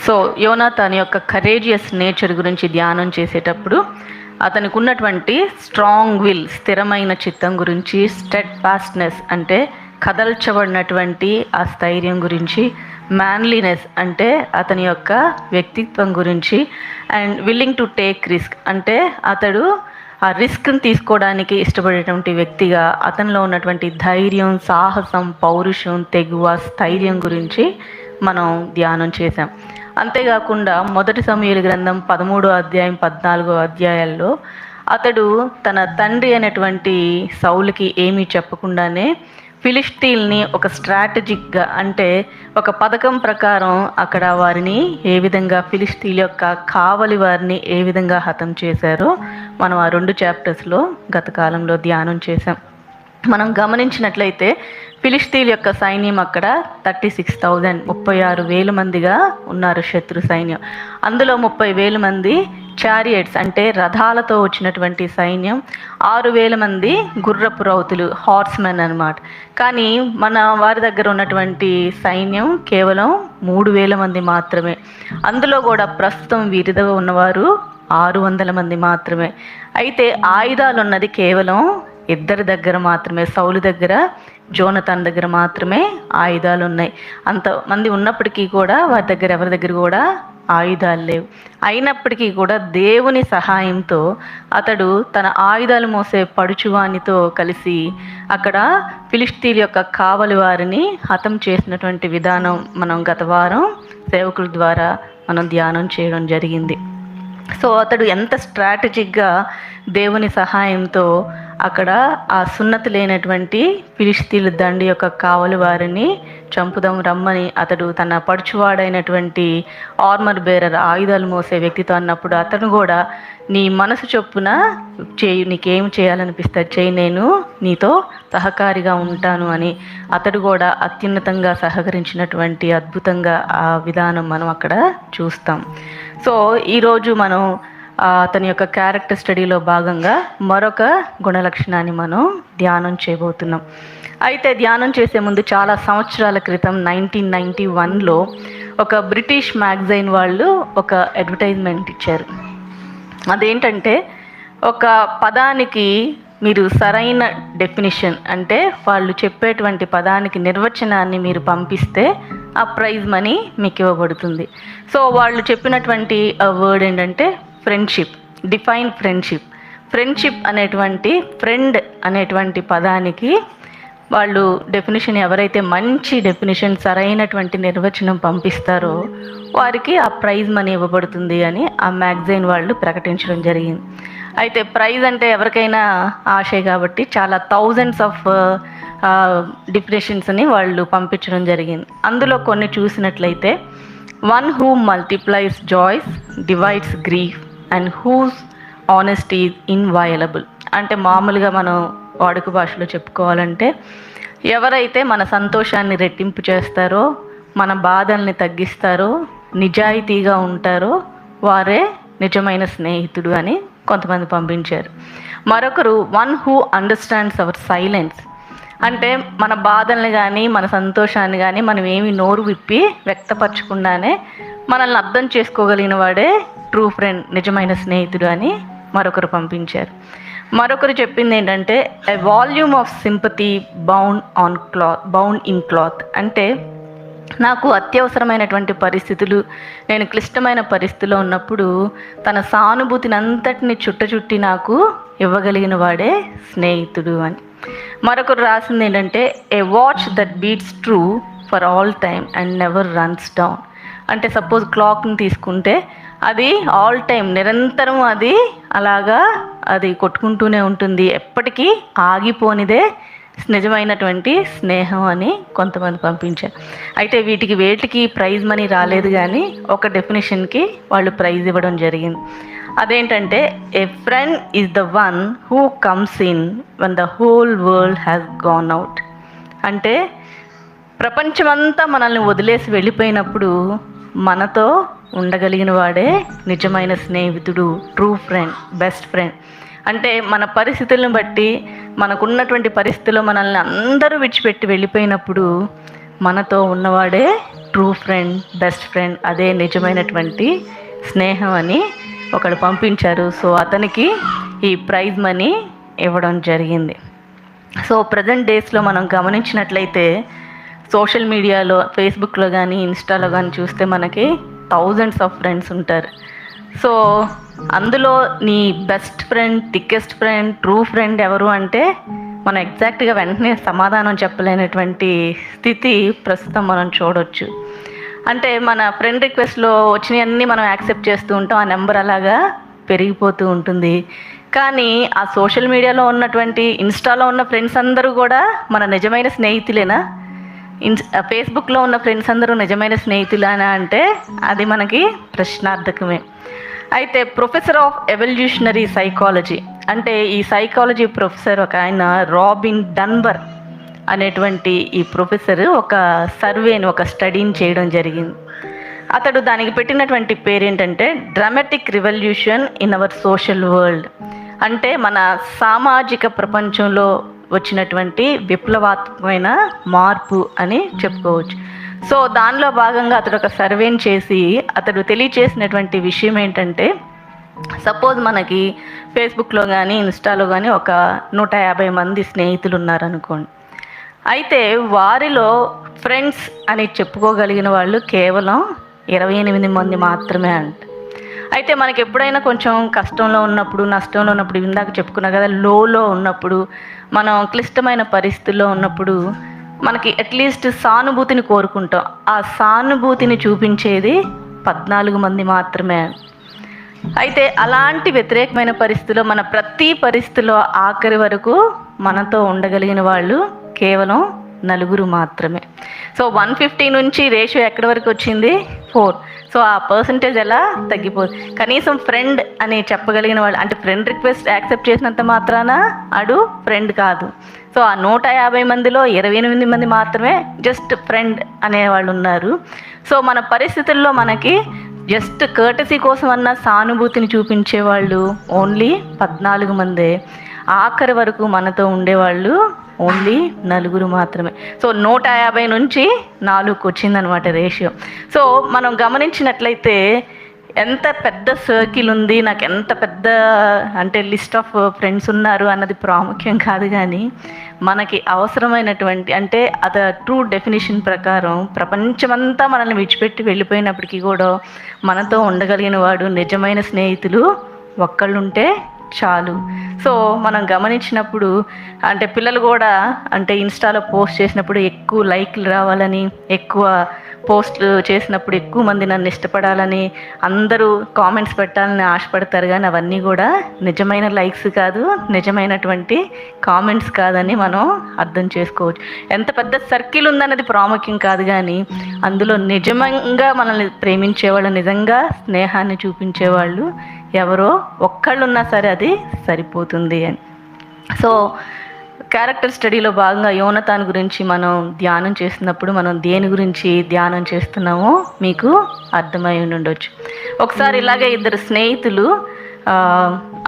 సో యోనాతాన్ యొక్క కరేజియస్ నేచర్ గురించి ధ్యానం చేసేటప్పుడు అతనికి ఉన్నటువంటి స్ట్రాంగ్ విల్, స్థిరమైన చిత్తం గురించి, స్టెడ్ ఫాస్ట్నెస్ అంటే కదల్చబడినటువంటి ఆ స్థైర్యం గురించి, మ్యాన్లీనెస్ అంటే అతని యొక్క వ్యక్తిత్వం గురించి, and willing to take risk అంటే అతడు ఆ రిస్క్ని తీసుకోవడానికి ఇష్టపడేటువంటి వ్యక్తిగా అతనిలో ఉన్నటువంటి ధైర్యం, సాహసం, పౌరుషం, తెగువ, స్థైర్యం గురించి మనం ధ్యానం చేసాం. అంతేకాకుండా మొదటి సమూయేలు గ్రంథం 13వ అధ్యాయం 14వ అధ్యాయాల్లో అతడు తన తండ్రి అయినటువంటి సౌలుకి ఏమీ చెప్పకుండానే ఫిలిష్తీల్ని ఒక స్ట్రాటజిక్గా అంటే ఒక పథకం ప్రకారం అక్కడ వారిని ఏ విధంగా ఫిలిష్తీల్ యొక్క కావలి వారిని ఏ విధంగా హతం చేశారో మనం ఆ 2 చాప్టర్స్లో గత కాలంలో ధ్యానం చేసాం. మనం గమనించినట్లయితే ఫిలిష్తీన్ యొక్క సైన్యం అక్కడ 36,000 36,000 మందిగా ఉన్నారు శత్రు సైన్యం. అందులో 30,000 మంది చారియట్స్ అంటే రథాలతో వచ్చినటువంటి సైన్యం, 6,000 మంది గుర్రపు రౌతులు, హార్స్మెన్ అన్నమాట. కానీ మన వారి దగ్గర ఉన్నటువంటి సైన్యం కేవలం 3,000 మంది మాత్రమే. అందులో కూడా ప్రస్తుతం వీరితో ఉన్నవారు 600 మంది మాత్రమే. అయితే ఆయుధాలు ఉన్నది కేవలం 2 దగ్గర మాత్రమే. సౌలు దగ్గర, జోనతాన్ దగ్గర మాత్రమే ఆయుధాలు ఉన్నాయి. అంతమంది ఉన్నప్పటికీ కూడా వారి దగ్గర ఎవరి దగ్గర కూడా ఆయుధాలు లేవు. అయినప్పటికీ కూడా దేవుని సహాయంతో అతడు తన ఆయుధాలు మోసే పడుచువానితో కలిసి అక్కడ ఫిలిష్తీన్ యొక్క కావలి వారిని హతం చేసినటువంటి విధానం మనం గత వారం సేవకుల ద్వారా మనం ధ్యానం చేయడం జరిగింది. సో అతడు ఎంత స్ట్రాటజిక్గా దేవుని సహాయంతో అక్కడ ఆ సున్నతి లేనటువంటి ఫిలిష్తీన్ల దండి యొక్క కావలి వారిని చంపుదాం రమ్మని అతడు తన పడుచువాడైనటువంటి ఆర్మర్ బేరర్, ఆయుధాలు మోసే వ్యక్తితో అన్నప్పుడు అతను కూడా నీ మనసు చొప్పున చేయి, నీకేం చేయాలనిపిస్తే చేయి, నేను నీతో సహకారిగా ఉంటాను అని అతడు కూడా అత్యున్నతంగా సహకరించినటువంటి అద్భుతంగా ఆ విధానం మనం అక్కడ చూస్తాం. సో ఈరోజు మనం అతని యొక్క క్యారెక్టర్ స్టడీలో భాగంగా మరొక గుణలక్షణాన్ని మనం ధ్యానం చేయబోతున్నాం. అయితే ధ్యానం చేసే ముందు చాలా సంవత్సరాల క్రితం 1991లో ఒక బ్రిటిష్ మ్యాగజైన్ వాళ్ళు ఒక అడ్వర్టైజ్మెంట్ ఇచ్చారు. అదేంటంటే ఒక పదానికి మీరు సరైన డెఫినిషన్ అంటే వాళ్ళు చెప్పేటువంటి పదానికి నిర్వచనాన్ని మీరు పంపిస్తే ఆ ప్రైజ్ మనీ మీకు ఇవ్వబడుతుంది. సో వాళ్ళు చెప్పినటువంటి వర్డ్ ఏంటంటే ఫ్రెండ్షిప్. Define friendship. ఫ్రెండ్షిప్ అనేటువంటి ఫ్రెండ్ అనేటువంటి పదానికి వాళ్ళు డెఫినేషన్, ఎవరైతే మంచి డెఫినేషన్ సరైనటువంటి నిర్వచనం పంపిస్తారో వారికి ఆ ప్రైజ్ మనీ ఇవ్వబడుతుంది అని ఆ మ్యాగజైన్ వాళ్ళు ప్రకటించడం జరిగింది. అయితే ప్రైజ్ అంటే ఎవరికైనా ఆశే కాబట్టి చాలా థౌజండ్స్ ఆఫ్ డెఫినేషన్స్ని వాళ్ళు పంపించడం జరిగింది. అందులో కొన్ని చూసినట్లయితే one who multiplies joys divides grief and whose honesty is inviolable. అంటే మామూలుగా మనం వాడుక భాషలో చెప్పుకోవాలంటే ఎవరైతే మన సంతోషాన్ని రెట్టింపు చేస్తారో, మన బాధల్ని తగ్గిస్తారో, నిజాయితీగా ఉంటారో వారే నిజమైన స్నేహితుడు అని కొంతమంది పంపించారు. మరొకరు one who understands our silence. అంటే మన బాధల్ని కానీ మన సంతోషాన్ని కానీ మనం ఏమి నోరు విప్పి వ్యక్తపరచకుండానే మనల్ని అర్థం చేసుకోగలిగిన వాడే ట్రూ ఫ్రెండ్, నిజమైన స్నేహితుడు అని మరొకరు పంపించారు. మరొకరు చెప్పింది ఏంటంటే a volume of sympathy bound in cloth. అంటే నాకు అత్యవసరమైనటువంటి పరిస్థితులు, నేను క్లిష్టమైన పరిస్థితిలో ఉన్నప్పుడు తన సానుభూతిని అంతటిని చుట్టి నాకు ఇవ్వగలిగిన వాడే స్నేహితుడు అని. మరొకరు రాసింది ఏంటంటే, a watch that beats true for all time and never runs down. అంటే సపోజ్ క్లాక్ని తీసుకుంటే అది ఆల్ టైం నిరంతరం అది అలాగా అది కొట్టుకుంటూనే ఉంటుంది, ఎప్పటికీ ఆగిపోనిదే నిజమైనటువంటి స్నేహం అని కొంతమంది పంపించారు. అయితే వేటికి ప్రైజ్ మనీ రాలేదు, కానీ ఒక డెఫినేషన్కి వాళ్ళు ప్రైజ్ ఇవ్వడం జరిగింది. అదేంటంటే, a friend is the one who comes in when the whole world has gone out. అంటే ప్రపంచమంతా మనల్ని వదిలేసి వెళ్ళిపోయినప్పుడు మనతో ఉండగలిగిన వాడే నిజమైన స్నేహితుడు, ట్రూ ఫ్రెండ్, బెస్ట్ ఫ్రెండ్. అంటే మన పరిస్థితులను బట్టి, మనకున్నటువంటి పరిస్థితుల్లో మనల్ని అందరూ విడిచిపెట్టి వెళ్ళిపోయినప్పుడు మనతో ఉన్నవాడే ట్రూ ఫ్రెండ్, బెస్ట్ ఫ్రెండ్, అదే నిజమైనటువంటి స్నేహం అని ఒకడు పంపించారు. సో అతనికి ఈ ప్రైజ్ మనీ ఇవ్వడం జరిగింది. సో ప్రజెంట్ డేస్లో మనం గమనించినట్లయితే సోషల్ మీడియాలో, ఫేస్బుక్లో కానీ ఇన్స్టాలో కానీ చూస్తే మనకి థౌజండ్స్ ఆఫ్ ఫ్రెండ్స్ ఉంటారు. సో అందులో నీ best friend, thickest friend, true friend ఎవరు అంటే మనం ఎగ్జాక్ట్గా వెంటనే సమాధానం చెప్పలేనటువంటి స్థితి ప్రస్తుతం మనం చూడవచ్చు. అంటే మన ఫ్రెండ్ రిక్వెస్ట్లో వచ్చినవన్నీ మనం యాక్సెప్ట్ చేస్తూ ఉంటాం, ఆ నెంబర్ అలాగా పెరిగిపోతూ ఉంటుంది. కానీ ఆ సోషల్ మీడియాలో ఉన్నటువంటి, ఇన్స్టాలో ఉన్న ఫ్రెండ్స్ అందరూ కూడా మన నిజమైన స్నేహితులేనా? ఫేస్బుక్లో ఉన్న ఫ్రెండ్స్ అందరూ నిజమైన స్నేహితులేనా అంటే అది మనకి ప్రశ్నార్థకమే. అయితే ప్రొఫెసర్ ఆఫ్ ఎవల్యూషనరీ సైకాలజీ, అంటే ఈ సైకాలజీ ప్రొఫెసర్ ఒక ఆయన రాబిన్ డన్బర్ అనేటువంటి ఈ ప్రొఫెసర్ ఒక సర్వేని, ఒక స్టడీని చేయడం జరిగింది. అతడు దానికి పెట్టినటువంటి పేరు ఏంటంటే dramatic revolution in our social world. అంటే మన సామాజిక ప్రపంచంలో వచ్చినటువంటి విప్లవాత్మకమైన మార్పు అని చెప్పుకోవచ్చు. సో దానిలో భాగంగా అతడు ఒక సర్వేని చేసి అతడు తెలియచేసినటువంటి విషయం ఏంటంటే, సపోజ్ మనకి ఫేస్బుక్లో కానీ ఇన్స్టాలో కానీ ఒక 150 మంది స్నేహితులు ఉన్నారనుకోండి. అయితే వారిలో ఫ్రెండ్స్ అని చెప్పుకోగలిగిన వాళ్ళు కేవలం 28 మంది మాత్రమే అంట. అయితే మనకి ఎప్పుడైనా కొంచెం కష్టంలో ఉన్నప్పుడు, నష్టంలో ఉన్నప్పుడు, ఇందాక చెప్పుకున్నా కదా, లోలో ఉన్నప్పుడు, మనం క్లిష్టమైన పరిస్థితుల్లో ఉన్నప్పుడు మనకి అట్లీస్ట్ సానుభూతిని కోరుకుంటాం. ఆ సానుభూతిని చూపించేది 14 మంది మాత్రమే. అయితే అలాంటి వ్యతిరేకమైన పరిస్థితుల్లో, మన ప్రతి పరిస్థితిలో ఆఖరి వరకు మనతో ఉండగలిగిన వాళ్ళు కేవలం 4 మాత్రమే. సో 150 నుంచి రేషియో ఎక్కడి వరకు వచ్చింది? 4. సో ఆ పర్సంటేజ్ ఎలా తగ్గిపోదు. కనీసం ఫ్రెండ్ అని చెప్పగలిగిన వాళ్ళు, అంటే ఫ్రెండ్ రిక్వెస్ట్ యాక్సెప్ట్ చేసినంత మాత్రాన అడు ఫ్రెండ్ కాదు. సో ఆ 150 మందిలో 28 మంది మాత్రమే జస్ట్ ఫ్రెండ్ అనేవాళ్ళు ఉన్నారు. సో మన పరిస్థితుల్లో మనకి జస్ట్ కర్టసీ కోసం అన్న సానుభూతిని చూపించేవాళ్ళు ఓన్లీ 14 మందే. ఆఖరి వరకు మనతో ఉండేవాళ్ళు ఓన్లీ 4 మాత్రమే. సో 150 నుంచి 4కు వచ్చిందనమాట రేషియో. సో మనం గమనించినట్లయితే ఎంత పెద్ద సర్కిల్ ఉంది, నాకు ఎంత పెద్ద అంటే లిస్ట్ ఆఫ్ ఫ్రెండ్స్ ఉన్నారు అన్నది ప్రాముఖ్యం కాదు, కానీ మనకి అవసరమైనటువంటి, అంటే అది ట్రూ డెఫినేషన్ ప్రకారం ప్రపంచమంతా మనల్ని విడిచిపెట్టి వెళ్ళిపోయినప్పటికీ కూడా మనతో ఉండగలిగిన వాడు, నిజమైన స్నేహితులు ఒక్కళ్ళుంటే చాలు. సో మనం గమనించినప్పుడు అంటే పిల్లలు కూడా అంటే ఇన్స్టాలో పోస్ట్ చేసినప్పుడు ఎక్కువ లైక్లు రావాలని, ఎక్కువ పోస్ట్లు చేసినప్పుడు ఎక్కువ మంది నన్ను ఇష్టపడాలని, అందరూ కామెంట్స్ పెట్టాలని ఆశపడతారు. కానీ అవన్నీ కూడా నిజమైన లైక్స్ కాదు, నిజమైనటువంటి కామెంట్స్ కాదని మనం అర్థం చేసుకోవచ్చు. ఎంత పెద్ద సర్కిల్ ఉందన్నది ప్రాముఖ్యం కాదు, కానీ అందులో నిజంగా మనల్ని ప్రేమించేవాళ్ళు, నిజంగా స్నేహాన్ని చూపించేవాళ్ళు ఎవరో ఒక్కళ్ళున్నా సరే అది సరిపోతుంది అని. సో క్యారెక్టర్ స్టడీలో భాగంగా యోనతాన్ గురించి మనం ధ్యానం చేస్తున్నప్పుడు మనం దేని గురించి ధ్యానం చేస్తున్నామో మీకు అర్థమై ఉండొచ్చు. ఒకసారి ఇలాగే 2 స్నేహితులు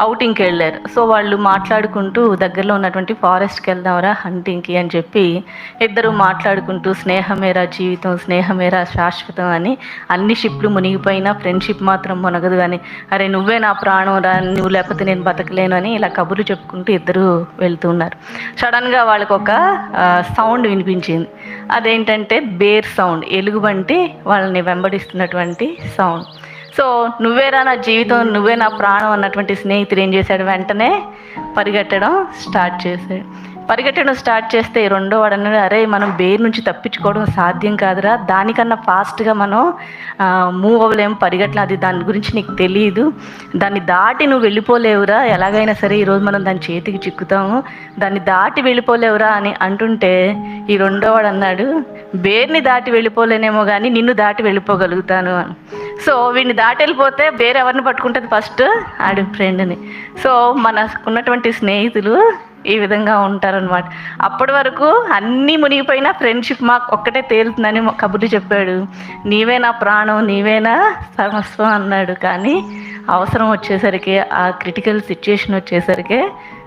అవుటింగ్కి వెళ్ళారు. సో వాళ్ళు మాట్లాడుకుంటూ దగ్గరలో ఉన్నటువంటి ఫారెస్ట్కి వెళ్దాంరా హంటింగ్కి అని చెప్పి ఇద్దరు మాట్లాడుకుంటూ స్నేహమేరా జీవితం, స్నేహమేరా శాశ్వతం అని, అన్ని షిప్లు మునిగిపోయినా ఫ్రెండ్షిప్ మాత్రం మునగదు అని, అరే నువ్వే నా ప్రాణం రా, నువ్వు లేకపోతే నేను బతకలేను అని ఇలా కబుర్లు చెప్పుకుంటూ ఇద్దరు వెళ్తున్నారు. సడన్గా వాళ్ళకు ఒక సౌండ్ వినిపించింది. అదేంటంటే బేర్ సౌండ్, ఎలుగుబంటి వాళ్ళని వెంబడిస్తున్నటువంటి సౌండ్. సో నువ్వేరా నా జీవితం, నువ్వే నా ప్రాణం అన్నటువంటి స్నేహితుడు ఏం చేశాడు, వెంటనే పరిగెట్టడం స్టార్ట్ చేస్తే రెండో వాడు అన్నాడు, అరే మనం బేర్ నుంచి తప్పించుకోవడం సాధ్యం కాదురా, దానికన్నా ఫాస్ట్గా మనం మూవ్ అవ్వలేము, పరిగెట్టలేదు, అది దాని గురించి నీకు తెలియదు, దాన్ని దాటి నువ్వు వెళ్ళిపోలేవురా, ఎలాగైనా సరే ఈరోజు మనం దాని చేతికి చిక్కుతాము, దాన్ని దాటి వెళ్ళిపోలేవురా అని అంటుంటే ఈ రెండో వాడు అన్నాడు, బేర్ని దాటి వెళ్ళిపోలేనేమో కానీ నిన్ను దాటి వెళ్ళిపోగలుగుతాను అని. సో వీడిని దాటి వెళ్ళిపోతే బేర్ ఎవరిని పట్టుకుంటుంది, ఫస్ట్ ఆడి ఫ్రెండ్ని. సో మనకున్నటువంటి స్నేహితులు ఈ విధంగా ఉంటారనమాట. అప్పటి వరకు అన్నీ మునిగిపోయినా ఫ్రెండ్షిప్ మాకు ఒక్కటే తేలుతుందని కబుర్లు చెప్పాడు, నీవే నా ప్రాణం, నీవే నా సర్వస్వం అన్నాడు. కానీ అవసరం వచ్చేసరికి, ఆ క్రిటికల్ సిచ్యుయేషన్ వచ్చేసరికి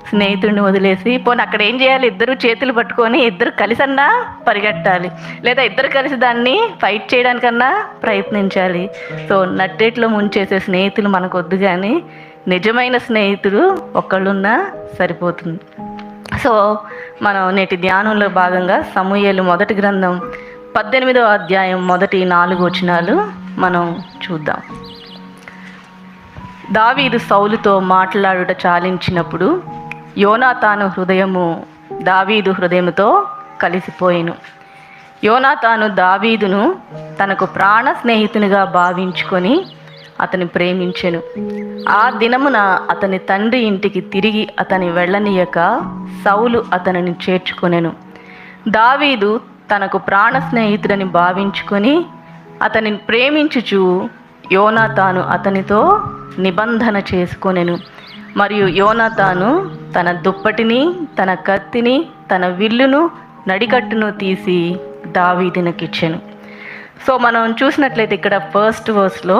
స్నేహితుడిని వదిలేసి పోనీ అక్కడ ఏం చేయాలి, ఇద్దరు చేతులు పట్టుకొని ఇద్దరు కలిసన్నా పరిగెట్టాలి, లేదా ఇద్దరు కలిసి దాన్ని ఫైట్ చేయడానికన్నా ప్రయత్నించాలి. సో నట్టేట్లో ముంచేసే స్నేహితులు మనకు వద్దు, కానీ నిజమైన స్నేహితుడు ఒకళ్ళున్నా సరిపోతుంది. సో మనం నేటి ధ్యానంలో భాగంగా సమూయేలు మొదటి గ్రంథం 18వ అధ్యాయం మొదటి 4 వచనాలు మనం చూద్దాం. దావీదు సౌలుతో మాట్లాడుట చాలించినప్పుడు యోనాతాను హృదయము దావీదు హృదయముతో కలిసిపోయెను. యోనాతాను దావీదును తనకు ప్రాణ స్నేహితునిగా భావించుకొని అతని ప్రేమించెను. ఆ దినమున అతని తండ్రి ఇంటికి తిరిగి అతని వెళ్ళనీయక సౌలు అతనిని చేర్చుకొనెను. దావీదు తనకు ప్రాణ స్నేహితుడని భావించుకొని అతనిని ప్రేమించుచు యోనాతాను అతనితో నిబంధన చేసుకొనెను. మరియు యోనాతాను తన దుప్పటిని, తన కత్తిని, తన విల్లును, నడికట్టును తీసి దావీదునకిచ్చెను. సో మనం చూసినట్లయితే ఇక్కడ ఫస్ట్ వర్స్లో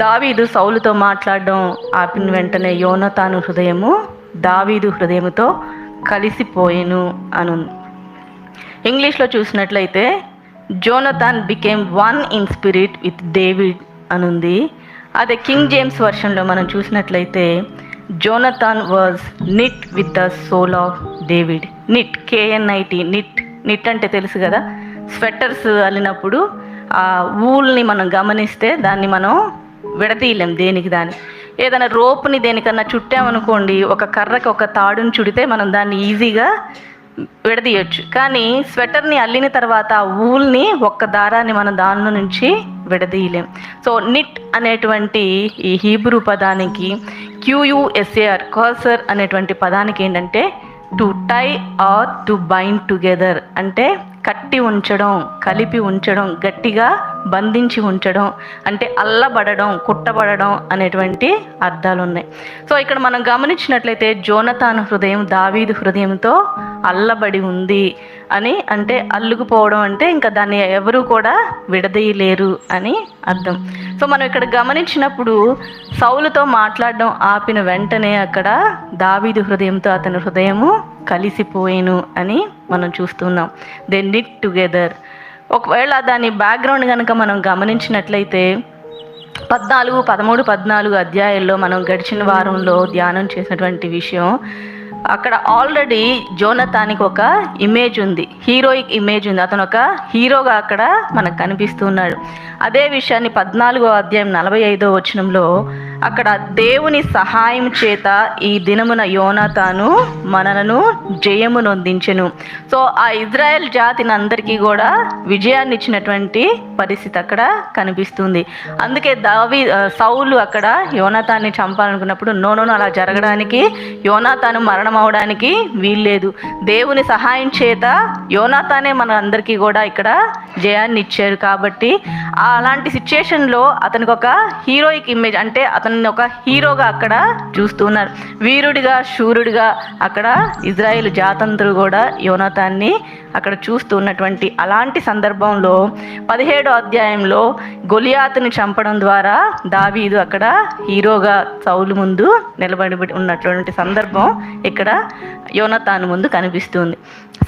దావీదు సౌలుతో మాట్లాడడం ఆపిన వెంటనే యోనాతాను హృదయము దావీదు హృదయముతో కలిసిపోయెను అను. ఇంగ్లీష్లో చూసినట్లయితే Jonathan became one in spirit with David అనుంది. అదే కింగ్ జేమ్స్ వర్షన్లో మనం చూసినట్లయితే Jonathan was knit with the soul of David. Knit, KNIT, knit అంటే తెలుసు కదా, స్వెటర్స్ అల్లినప్పుడు ఆ ఊల్ని మనం గమనిస్తే దాన్ని మనం విడతీయలేం దేనికి దాన్ని. ఏదైనా రోప్ని దేనికన్నా చుట్టామనుకోండి, ఒక కర్రకి ఒక తాడుని చుడితే మనం దాన్ని ఈజీగా విడదీయచ్చు. కానీ స్వెటర్ని అల్లిన తర్వాత ఆ ఊల్ని ఒక్క దారాన్ని మనం దానిలో నుంచి విడదీయలేం. సో నిట్ అనేటువంటి ఈ హీబ్రూ పదానికి QUSAR, కర్సర్ అనేటువంటి పదానికి ఏంటంటే to tie or to bind together, అంటే కట్టి ఉంచడం, కలిపి ఉంచడం, గట్టిగా బంధించి ఉంచడం, అంటే అల్లబడడం, కుట్టబడడం అనేటువంటి అర్థాలు ఉన్నాయి. సో ఇక్కడ మనం గమనించినట్లయితే జోనతాను హృదయం దావీదు హృదయంతో అల్లబడి ఉంది అని, అంటే అల్లుకుపోవడం అంటే ఇంకా దాన్ని ఎవరు కూడా విడదీయలేరు అని అర్థం. సో మనం ఇక్కడ గమనించినప్పుడు సౌలుతో మాట్లాడడం ఆపిన వెంటనే అక్కడ దావీదు హృదయంతో అతని హృదయము కలిసిపోయేను అని మనం చూస్తున్నాం. They knit together. ఒకవేళ దాని బ్యాక్గ్రౌండ్ కనుక మనం గమనించినట్లయితే 14, 13, 14 అధ్యాయాల్లో మనం గడిచిన వారంలో ధ్యానం చేసినటువంటి విషయం, అక్కడ ఆల్రెడీ జోనతానికి ఒక ఇమేజ్ ఉంది, హీరోయిక్ ఇమేజ్ ఉంది, అతను ఒక హీరోగా అక్కడ మనకు కనిపిస్తున్నాడు. అదే విషయాన్ని 14వ అధ్యాయం 45వ వచనంలో అక్కడ దేవుని సహాయం చేత ఈ దినమున యోనాతాను మనలను జయము నొందించెను. సో ఆ ఇజ్రాయెల్ జాతిని అందరికీ కూడా విజయాన్ని ఇచ్చినటువంటి పరిస్థితి అక్కడ కనిపిస్తుంది. అందుకే సౌలు అక్కడ యోనాతాన్ని చంపాలనుకున్నప్పుడు నో అలా జరగడానికి, యోనాతాను మరణం అవడానికి వీల్లేదు, దేవుని సహాయం చేత యోనాతానే మన అందరికీ కూడా ఇక్కడ జయాన్ని ఇచ్చారు. కాబట్టి అలాంటి సిచ్యుయేషన్లో అతనికి ఒక హీరోయిక్ ఇమేజ్, అంటే అతను అతన్ని ఒక హీరోగా అక్కడ చూస్తున్నారు. వీరుడిగా, శూరుడిగా అక్కడ ఇజ్రాయేల్ జాతంతులు కూడా యోనాతాన్ని అక్కడ చూస్తూ ఉన్నటువంటి అలాంటి సందర్భంలో 17వ అధ్యాయంలో గొలియాతుని చంపడం ద్వారా దావీదు అక్కడ హీరోగా సౌలు ముందు నిలబడి ఉన్నటువంటి సందర్భం ఇక్కడ యోనాతాను ముందు కనిపిస్తుంది.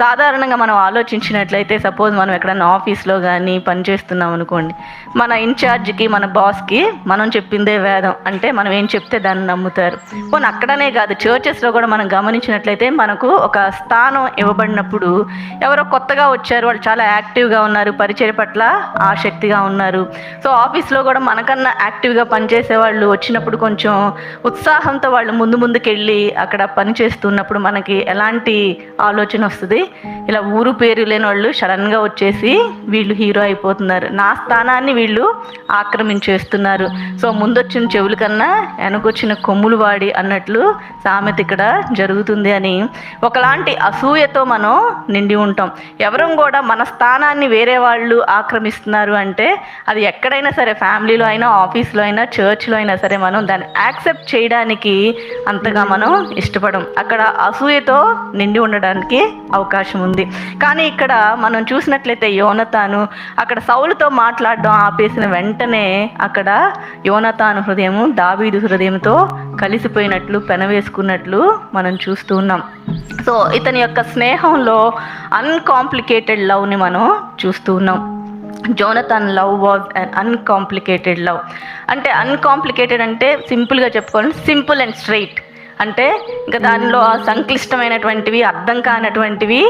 సాధారణంగా మనం ఆలోచించినట్లయితే, సపోజ్ మనం ఎక్కడైనా ఆఫీస్లో కానీ పనిచేస్తున్నాం అనుకోండి, మన ఇన్ఛార్జ్కి, మన బాస్కి మనం చెప్పిందే వేదం, అంటే మనం ఏం చెప్తే దాన్ని నమ్ముతారు. పోనీ అక్కడనే కాదు, చర్చెస్లో కూడా మనం గమనించినట్లయితే మనకు ఒక స్థానం ఇవ్వబడినప్పుడు ఎవరో కొత్తగా వచ్చారు, వాళ్ళు చాలా యాక్టివ్గా ఉన్నారు, పరిచయ పట్ల ఆసక్తిగా ఉన్నారు. సో ఆఫీస్లో కూడా మనకన్నా యాక్టివ్గా పనిచేసే వాళ్ళు వచ్చినప్పుడు కొంచెం ఉత్సాహంతో వాళ్ళు ముందుకెళ్ళి అక్కడ పని చేస్తున్నప్పుడు మనకి ఎలాంటి ఆలోచన వస్తుంది? ఇలా ఊరు పేరు లేని వాళ్ళు సడన్గా వచ్చేసి వీళ్ళు హీరో అయిపోతున్నారు, నా స్థానాన్ని వీళ్ళు ఆక్రమించేస్తున్నారు, సో ముందొచ్చిన చెవుల కన్నా వెనకొచ్చిన కొమ్ములు వాడి అన్నట్లు సామెత ఇక్కడ జరుగుతుంది అని ఒకలాంటి అసూయతో మనం నిండి ఉంటాం. ఎవరూ కూడా మన స్థానాన్ని వేరే వాళ్ళు ఆక్రమిస్తున్నారు అంటే అది ఎక్కడైనా సరే, ఫ్యామిలీలో అయినా, ఆఫీస్లో అయినా, చర్చ్లో అయినా సరే, మనం దాన్ని యాక్సెప్ట్ చేయడానికి అంతగా మనం ఇష్టపడం. అక్కడ అసూయతో నిండి ఉండడానికి అవకాశం ఉంది. కానీ ఇక్కడ మనం చూసినట్లయితే యోనాతాను అక్కడ సౌలుతో మాట్లాడడం ఆపేసిన వెంటనే అక్కడ యోనాతాను హృదయము దావీదు హృదయంతో కలిసిపోయినట్లు, పెనవేసుకున్నట్లు మనం చూస్తూ ఉన్నాం. సో ఇతని యొక్క స్నేహంలో అన్కాంప్లికేటెడ్ లవ్ని మనం చూస్తూ ఉన్నాం. Jonathan love was an uncomplicated love. అంటే అన్కాంప్లికేటెడ్ అంటే సింపుల్గా చెప్పుకోవాలి, సింపుల్ అండ్ స్ట్రైట్. అంటే ఇంకా దానిలో సంక్లిష్టమైనటువంటివి, అర్థం కానటువంటివి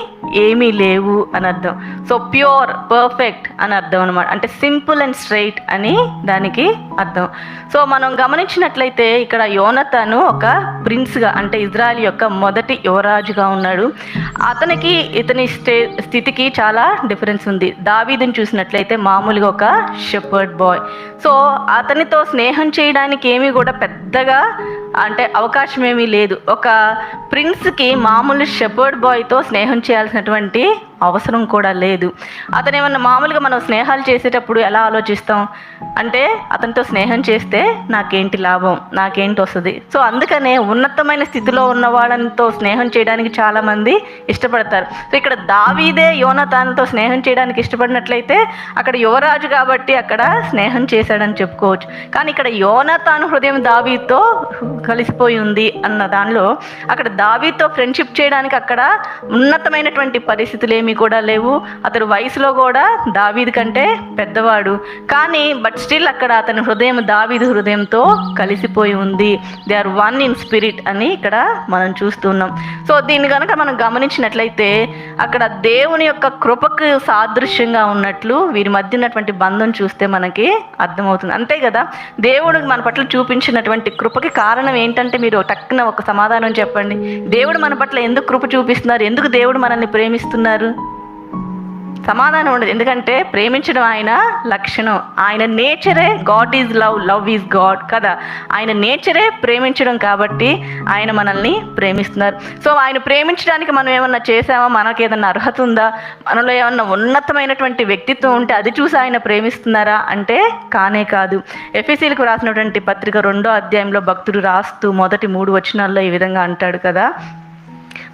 ఏమీ లేవు అని అర్థం. సో ప్యూర్, పర్ఫెక్ట్ అని అర్థం అనమాట. అంటే సింపుల్ అండ్ స్ట్రైట్ అని దానికి అర్థం. సో మనం గమనించినట్లయితే ఇక్కడ యోనాతాను ఒక ప్రిన్స్గా, అంటే ఇజ్రాయెల్ యొక్క మొదటి యువరాజుగా ఉన్నాడు. అతనికి ఇతని స్థితికి చాలా డిఫరెన్స్ ఉంది. దావీదుని చూసినట్లయితే మామూలుగా ఒక షెపర్డ్ బాయ్. సో అతనితో స్నేహం చేయడానికి ఏమీ కూడా పెద్దగా అంటే అవకాశం ఏమీ లేదు. ఒక ప్రిన్స్కి మామూలు షెపర్డ్ బాయ్తో స్నేహం చేయాల్సినటువంటి అవసరం కూడా లేదు. అతను ఏమన్నా మామూలుగా మనం స్నేహాలు చేసేటప్పుడు ఎలా ఆలోచిస్తాం అంటే, అతనితో స్నేహం చేస్తే నాకేంటి లాభం, నాకేంటి వస్తుంది. సో అందుకనే ఉన్నతమైన స్థితిలో ఉన్న వాళ్ళతో స్నేహం చేయడానికి చాలామంది ఇష్టపడతారు. సో ఇక్కడ దావీదే యోనాతానుతో స్నేహం చేయడానికి ఇష్టపడినట్లయితే అక్కడ యువరాజు కాబట్టి అక్కడ స్నేహం చేశాడని చెప్పుకోవచ్చు. కానీ ఇక్కడ యోనాతాను హృదయం దావీదుతో కలిసిపోయి ఉంది అన్న దానిలో అక్కడ దావీదుతో ఫ్రెండ్షిప్ చేయడానికి అక్కడ ఉన్నతమైనటువంటి పరిస్థితులు ఏమీ కూడా లేవు. అతడు వయసులో కూడా దావీదు కంటే పెద్దవాడు, కానీ బట్ స్టిల్ అక్కడ అతని హృదయం దావీదు హృదయంతో కలిసిపోయి ఉంది. They are one in spirit అని ఇక్కడ మనం చూస్తున్నాం. సో దీన్ని కనుక మనం గమనించినట్లయితే అక్కడ దేవుని యొక్క కృపకు సాదృశ్యంగా ఉన్నట్లు వీరి మధ్య ఉన్నటువంటి బంధం చూస్తే మనకి అర్థమవుతుంది. అంతే కదా, దేవుడు మన పట్ల చూపించినటువంటి కృపకి కారణం ఏంటంటే, మీరు టక్కున ఒక సమాధానం చెప్పండి. దేవుడు మన పట్ల ఎందుకు కృప చూపిస్తున్నారు? ఎందుకు దేవుడు మనల్ని ప్రేమిస్తున్నారు? సమాధానం ఉండదు. ఎందుకంటే ప్రేమించడం ఆయన లక్షణం, ఆయన నేచరే. God is love, love is God కదా. ఆయన నేచరే ప్రేమించడం కాబట్టి ఆయన మనల్ని ప్రేమిస్తున్నారు. సో ఆయన ప్రేమించడానికి మనం ఏమన్నా చేసామా, మనకి ఏదన్నా అర్హత ఉందా, మనలో ఏమన్నా ఉన్నతమైనటువంటి వ్యక్తిత్వం ఉంటే అది చూసి ఆయన ప్రేమిస్తున్నారా అంటే కానే కాదు. ఎఫెసీయులకు రాసినటువంటి పత్రిక 2వ అధ్యాయంలో భక్తుడు రాస్తూ మొదటి 3 వచనాల్లో ఈ విధంగా అంటాడు కదా,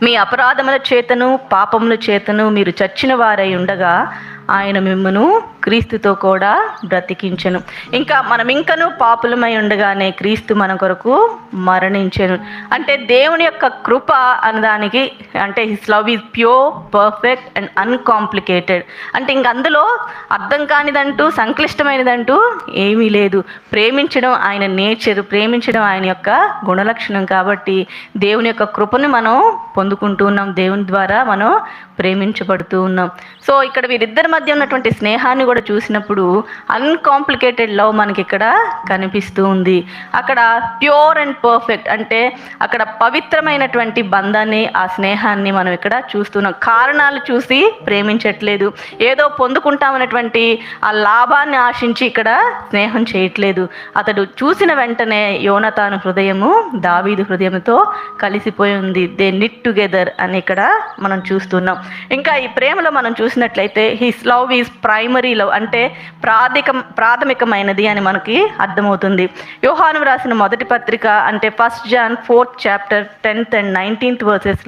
మీ అపరాధముల చేతను పాపముల చేతను మీరు చచ్చిన వారై ఉండగా ఆయన మిమ్మను క్రీస్తుతో కూడా బ్రతికించెను. ఇంకా మనం ఇంకనూ పాపులమై ఉండగానే క్రీస్తు మన కొరకు మరణించెను. అంటే దేవుని యొక్క కృప అన్నదానికి అంటే his love is pure, perfect and uncomplicated. అంటే ఇంక అందులో అర్థం కానిదంటూ, సంక్లిష్టమైనదంటూ ఏమీ లేదు. ప్రేమించడం ఆయన నేచర్, ప్రేమించడం ఆయన యొక్క గుణలక్షణం కాబట్టి దేవుని యొక్క కృపను మనం పొందుకుంటూ ఉన్నాం, దేవుని ద్వారా మనం ప్రేమించబడుతూ ఉన్నాం. సో ఇక్కడ వీరిద్దరి మధ్య ఉన్నటువంటి స్నేహాన్ని కూడా చూసినప్పుడు అన్కాంప్లికేటెడ్ లవ్ మనకి ఇక్కడ కనిపిస్తూ ఉంది. అక్కడ ప్యూర్ అండ్ పర్ఫెక్ట్ అంటే అక్కడ పవిత్రమైనటువంటి బంధాన్ని, ఆ స్నేహాన్ని మనం ఇక్కడ చూస్తున్నాం. కారణాలు చూసి ప్రేమించట్లేదు, ఏదో పొందుకుంటామన్నటువంటి ఆ లాభాన్ని ఆశించి ఇక్కడ స్నేహం చేయట్లేదు. అతడు చూసిన వెంటనే యోనాతాను హృదయము దావీదు హృదయంతో కలిసిపోయి ఉంది. దే నిట్ టుగెదర్ అని ఇక్కడ మనం చూస్తున్నాం. ఇంకా ఈ ప్రేమలో మనం చూసినట్లయితే his love is primary love, అంటే ప్రాథమికమైనది అని మనకి అర్థమవుతుంది. యోహాను రాసిన మొదటి పత్రిక అంటే 1 John 4th chapter 10th and 19th verses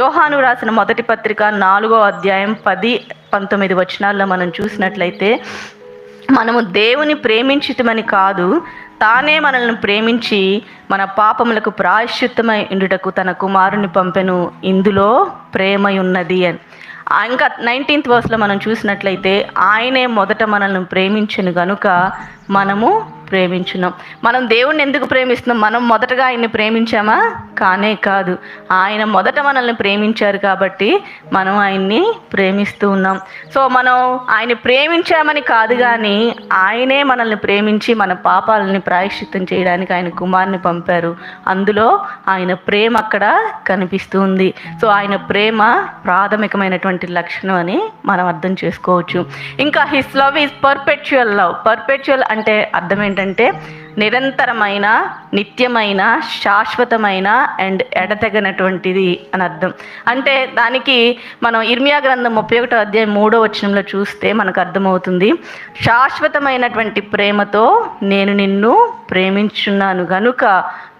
యోహాను రాసిన మొదటి పత్రిక 4వ అధ్యాయం 10-19 వచనాల్లో మనం చూసినట్లయితే, మనము దేవుని ప్రేమించితమని కాదు, తానే మనల్ని ప్రేమించి మన పాపములకు ప్రాయశ్చిత్తమై ఉండుటకు తన కుమారుని పంపెను, ఇందులో ప్రేమ ఉన్నది అని. ఇంకా 19th verse మనం చూసినట్లయితే, ఆయనే మొదట మనల్ని ప్రేమించను గనుక మనము ప్రేమించున్నాం. మనం దేవుణ్ణి ఎందుకు ప్రేమిస్తున్నాం? మనం మొదటగా ఆయన్ని ప్రేమించామా? కానే కాదు. ఆయన మొదట మనల్ని ప్రేమించారు కాబట్టి మనం ఆయన్ని ప్రేమిస్తూ ఉన్నాం. సో మనం ఆయన ప్రేమించామని కాదు, కానీ ఆయనే మనల్ని ప్రేమించి మన పాపాలని ప్రాయశ్చిత్తం చేయడానికి ఆయన కుమారుని పంపారు. అందులో ఆయన ప్రేమ అక్కడ కనిపిస్తుంది. సో ఆయన ప్రేమ ప్రాథమికమైనటువంటి లక్షణం అని మనం అర్థం చేసుకోవచ్చు. ఇంకా his love is perpetual love. Perpetual అంటే అర్థం ఏంటంటే నిరంతరమైన, నిత్యమైన, శాశ్వతమైన అండ్ ఎడతెగనటువంటిది అని అర్థం. అంటే దానికి మనం ఇర్మియా గ్రంథం 31వ అధ్యాయం 3వ వచనంలో చూస్తే మనకు అర్థమవుతుంది, శాశ్వతమైనటువంటి ప్రేమతో నేను నిన్ను ప్రేమించున్నాను గనుక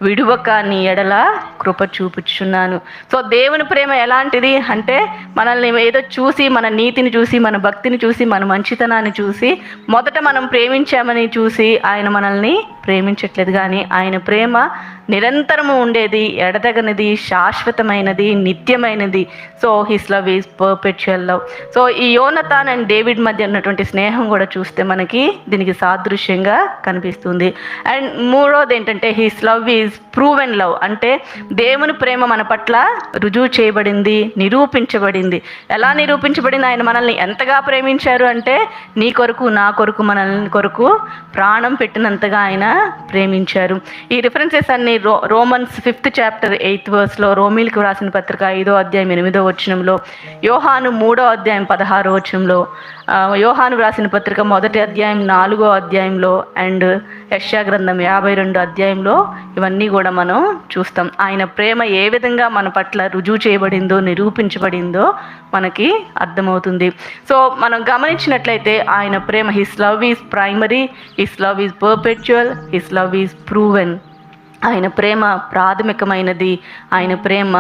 విడువక నీ ఎడల కృప చూపుచున్నాను. సో దేవుని ప్రేమ ఎలాంటిది అంటే, మనల్ని ఏదో చూసి, మన నీతిని చూసి, మన భక్తిని చూసి, మన మంచితనాన్ని చూసి మొదట మనం ప్రేమించామని చూసి ఆయన మనల్ని ప్రేమించట్లేదు, కానీ ఆయన ప్రేమ నిరంతరము ఉండేది, ఎడతెగనిది, శాశ్వతమైనది, నిత్యమైనది. So his love is perpetual love. So ఈ యోనతాన్ అండ్ డేవిడ్ మధ్య ఉన్నటువంటి స్నేహం కూడా చూస్తే మనకి దీనికి సాదృశ్యంగా కనిపిస్తుంది. అండ్ మూడోది ఏంటంటే his love is proven love. అంటే దేవుని ప్రేమ మన పట్ల రుజువు చేయబడింది, నిరూపించబడింది. ఎలా నిరూపించబడింది? ఆయన మనల్ని ఎంతగా ప్రేమించారు అంటే, నీ కొరకు, నా కొరకు, మనల్ని కొరకు ప్రాణం పెట్టినంతగా ఆయన ప్రేమించారు. ఈ రిఫరెన్సెస్ అన్ని Romans 5th chapter 8th verse, రోమీలకు రాసిన పత్రిక 5వ అధ్యాయం 8వ వచనంలో, యోహాను 3వ అధ్యాయం 16వ వచనంలో, యోహాను రాసిన పత్రిక 1వ అధ్యాయం 4వ అధ్యాయంలో అండ్ యెషయా గ్రంథం 52వ అధ్యాయంలో ఇవన్నీ కూడా మనం చూస్తాం. ఆయన ప్రేమ ఏ విధంగా మన పట్ల రుజువు చేయబడిందో, నిరూపించబడిందో మనకి అర్థమవుతుంది. సో మనం గమనించినట్లయితే ఆయన ప్రేమ, his love is primary, his love is perpetual, his love is proven. ఆయన ప్రేమ ప్రాథమికమైనది, ఆయన ప్రేమ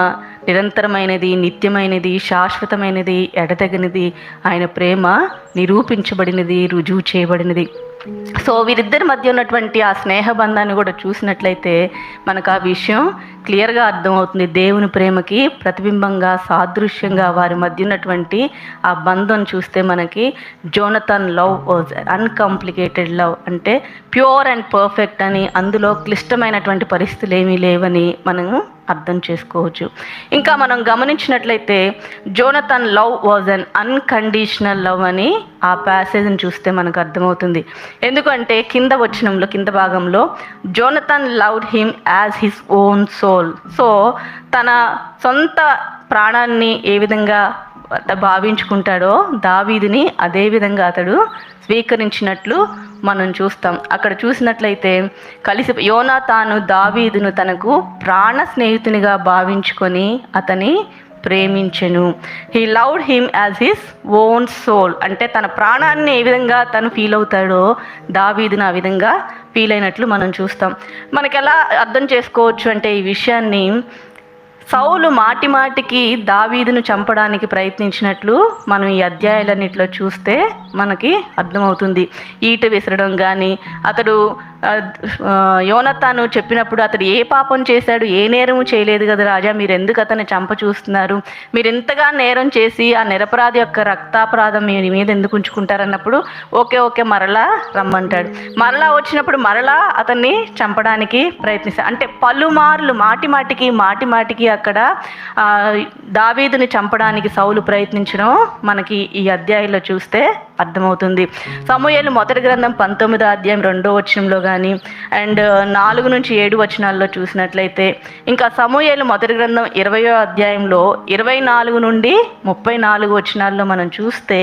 నిరంతరమైనది, నిత్యమైనది, శాశ్వతమైనది, ఎడతెగనిది. ఆయన ప్రేమ నిరూపించబడినది, రుజువు చేయబడినది. సో వీరిద్దరి మధ్య ఉన్నటువంటి ఆ స్నేహబంధాన్ని కూడా చూసినట్లయితే మనకు ఆ విషయం క్లియర్గా అర్థమవుతుంది. దేవుని ప్రేమకి ప్రతిబింబంగా, సాదృశ్యంగా వారి మధ్య ఉన్నటువంటి ఆ బంధం చూస్తే మనకి Jonathan love was uncomplicated love, అంటే ప్యూర్ అండ్ పర్ఫెక్ట్ అని, అందులో క్లిష్టమైనటువంటి పరిస్థితులు ఏమీ లేవని మనము అర్థం చేసుకోవచ్చు. ఇంకా మనం గమనించినట్లయితే Jonathan love was an unconditional love అని ఆ ప్యాసేజ్ని చూస్తే మనకు అర్థమవుతుంది. ఎందుకంటే కింద భాగంలో Jonathan loved him as his own soul. So తన సొంత ప్రాణాన్ని ఏ విధంగా భావించుకుంటాడో దావీదుని అదే విధంగా అతడు స్వీకరించినట్లు మనం చూస్తాం. అక్కడ చూసినట్లయితే యోనాతాను దావీదును తనకు ప్రాణ స్నేహితునిగా భావించుకొని అతని ప్రేమించెను. He loved him as his own soul. అంటే తన ప్రాణాన్ని ఏ విధంగా తను ఫీల్ అవుతాడో దావీదును ఆ విధంగా ఫీల్ అయినట్లు మనం చూస్తాం. మనకి ఎలా అర్థం చేసుకోవచ్చు అంటే ఈ విషయాన్ని, సౌలు మాటికి దావీదును చంపడానికి ప్రయత్నించినట్లు మనం ఈ అధ్యాయాలన్నింటిలో చూస్తే మనకి అర్థమవుతుంది. ఈట విసరడం కానీ, అతడు యోనతాను చెప్పినప్పుడు అతడు ఏ పాపం చేశాడు, ఏ నేరము చేయలేదు కదా రాజా, మీరు ఎందుకు అతన్ని చంప చూస్తున్నారు, మీరు ఇంతగా నేరం చేసి ఆ నిరపరాధి యొక్క రక్తాపరాధం మీ మీద ఎందుకు ఉంచుకుంటారన్నప్పుడు ఓకే మరలా రమ్మంటాడు. మరలా వచ్చినప్పుడు మరలా అతన్ని చంపడానికి ప్రయత్నిస్తాడు. అంటే పలుమార్లు మాటిమాటికి అక్కడ దావీదుని చంపడానికి సౌలు ప్రయత్నించడం మనకి ఈ అధ్యాయంలో చూస్తే అర్థమవుతుంది. సమూయేలు మొదటి గ్రంథం 19వ అధ్యాయం 2వ వచనంలో కానీ అండ్ 4 నుంచి 7 వచనాల్లో చూసినట్లయితే, ఇంకా సమూయేలు మొదటి గ్రంథం 20వ అధ్యాయంలో 24 నుండి 34 వచనాల్లో మనం చూస్తే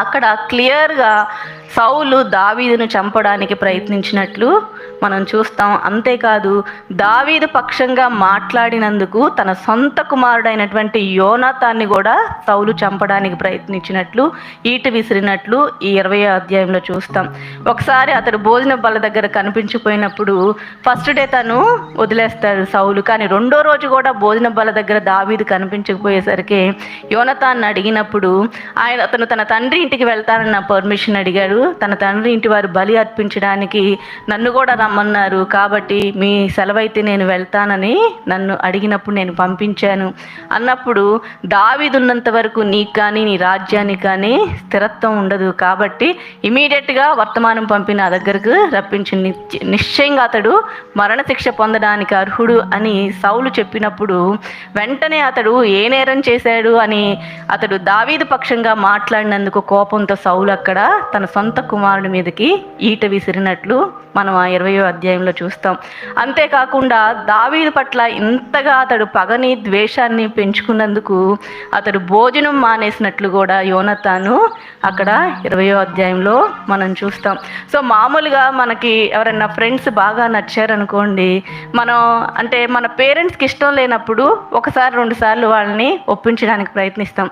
అక్కడ క్లియర్గా సౌలు దావీదును చంపడానికి ప్రయత్నించినట్లు మనం చూస్తాం. అంతేకాదు దావీదు పక్షంగా మాట్లాడినందుకు తన సొంత కుమారుడైనటువంటి యోనాతాన్ని కూడా సౌలు చంపడానికి ప్రయత్నించినట్లు, ఈట విసిరినట్లు ఈ 20వ అధ్యాయంలో చూస్తాం. ఒకసారి అతడు భోజన బల్ల దగ్గర కనిపించిపోయినప్పుడు ఫస్ట్ డే తను వదిలేస్తాడు సౌలు. కానీ రెండో రోజు కూడా భోజన బల్ల దగ్గర దావీదు కనిపించకపోయేసరికి యోనాతాన్ని అడిగినప్పుడు అతను తన తండ్రి ఇంటికి వెళ్తానన్న పర్మిషన్ అడిగాడు. తన తండ్రి ఇంటి వారు బలి అర్పించడానికి నన్ను కూడా రమ్మన్నారు, కాబట్టి మీ సెలవైతే నేను వెళ్తానని నన్ను అడిగినప్పుడు నేను పంపించాను అన్నప్పుడు, దావీదు ఉన్నంత వరకు నీకు కానీ నీ రాజ్యానికి కానీ స్థిరత్వం ఉండదు, కాబట్టి ఇమీడియట్గా వర్తమానం పంపి నా దగ్గరకు రప్పించి నిశ్చయంగా అతడు మరణశిక్ష పొందడానికి అర్హుడు అని సౌలు చెప్పినప్పుడు వెంటనే అతడు ఏ నేరం చేశాడు అని అతడు దావీదు పక్షంగా మాట్లాడినందుకు కోపంతో సౌలు అక్కడ తన సొంత కుమారుడి మీదకి ఈట విసిరినట్లు మనం ఆ 20వ అధ్యాయంలో చూస్తాం. అంతేకాకుండా దావీదు పట్ల ఇంతగా అతడు పగని ద్వేషాన్ని పెంచుకున్నందుకు అతడు భోజనం మానేసినట్లు కూడా యోనాతాను అక్కడ 20వ అధ్యాయంలో మనం చూస్తాం. సో మామూలుగా మనకి ఎవరైనా ఫ్రెండ్స్ బాగా నచ్చారనుకోండి, మనం అంటే మన పేరెంట్స్కి ఇష్టం లేనప్పుడు ఒకసారి 2 సార్లు వాళ్ళని ఒప్పించడానికి ప్రయత్నిస్తాం.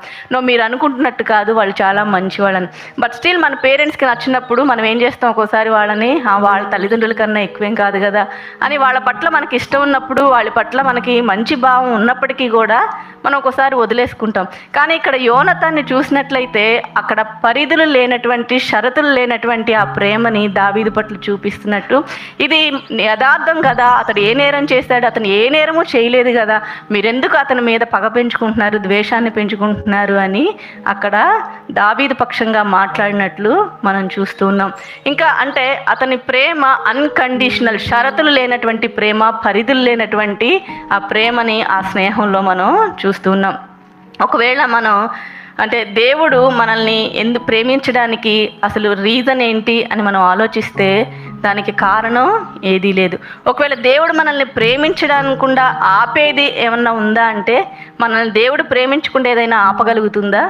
మీరు అనుకుంటున్నట్టు కాదు, వాళ్ళు చాలా మంచి వాళ్ళని. బట్ స్టిల్ మన పేరెంట్స్కి నచ్చినప్పుడు మనం ఏం చేస్తాం, ఒక్కోసారి వాళ్ళని వాళ్ళ తల్లిదండ్రుల కన్నా ఎక్కువేం కాదు కదా అని వాళ్ళ పట్ల మనకి ఇష్టం ఉన్నప్పుడు, వాళ్ళ పట్ల మనకి మంచి భావం ఉన్నప్పటికీ కూడా మనం ఒకసారి వదిలేసుకుంటాం. కానీ ఇక్కడ యోనాతాన్ని చూసినట్లయితే అక్కడ పరిధులు లేనటువంటి, షరతులు లేనటువంటి ఆ ప్రేమని దావీదు పట్ల చూపిస్తున్నట్టు, ఇది యథార్థం కదా, అతడు ఏ నేరం చేశాడు, అతను ఏ నేరము చేయలేదు కదా, మీరెందుకు అతని మీద పగ పెంచుకుంటున్నారు, ద్వేషాన్ని పెంచుకుంటున్నారు అని అక్కడ దావీదు పక్షంగా మాట్లాడినట్లు మనం చూస్తూ ఉన్నాం. ఇంకా అంటే అతని ప్రేమ అన్కండిషనల్, షరతులు లేనటువంటి ప్రేమ, పరిధులు లేనటువంటి ఆ ప్రేమని, ఆ స్నేహంలో మనం చూస్తున్నాం. ఒకవేళ మనం అంటే దేవుడు మనల్ని ప్రేమించడానికి అసలు రీజన్ ఏంటి అని మనం ఆలోచిస్తే దానికి కారణం ఏదీ లేదు. ఒకవేళ దేవుడు మనల్ని ప్రేమించడానికుండా ఆపేది ఏమన్నా ఉందా అంటే, మనల్ని దేవుడు ప్రేమించకుండా ఏదైనా ఆపగలుగుతుందా?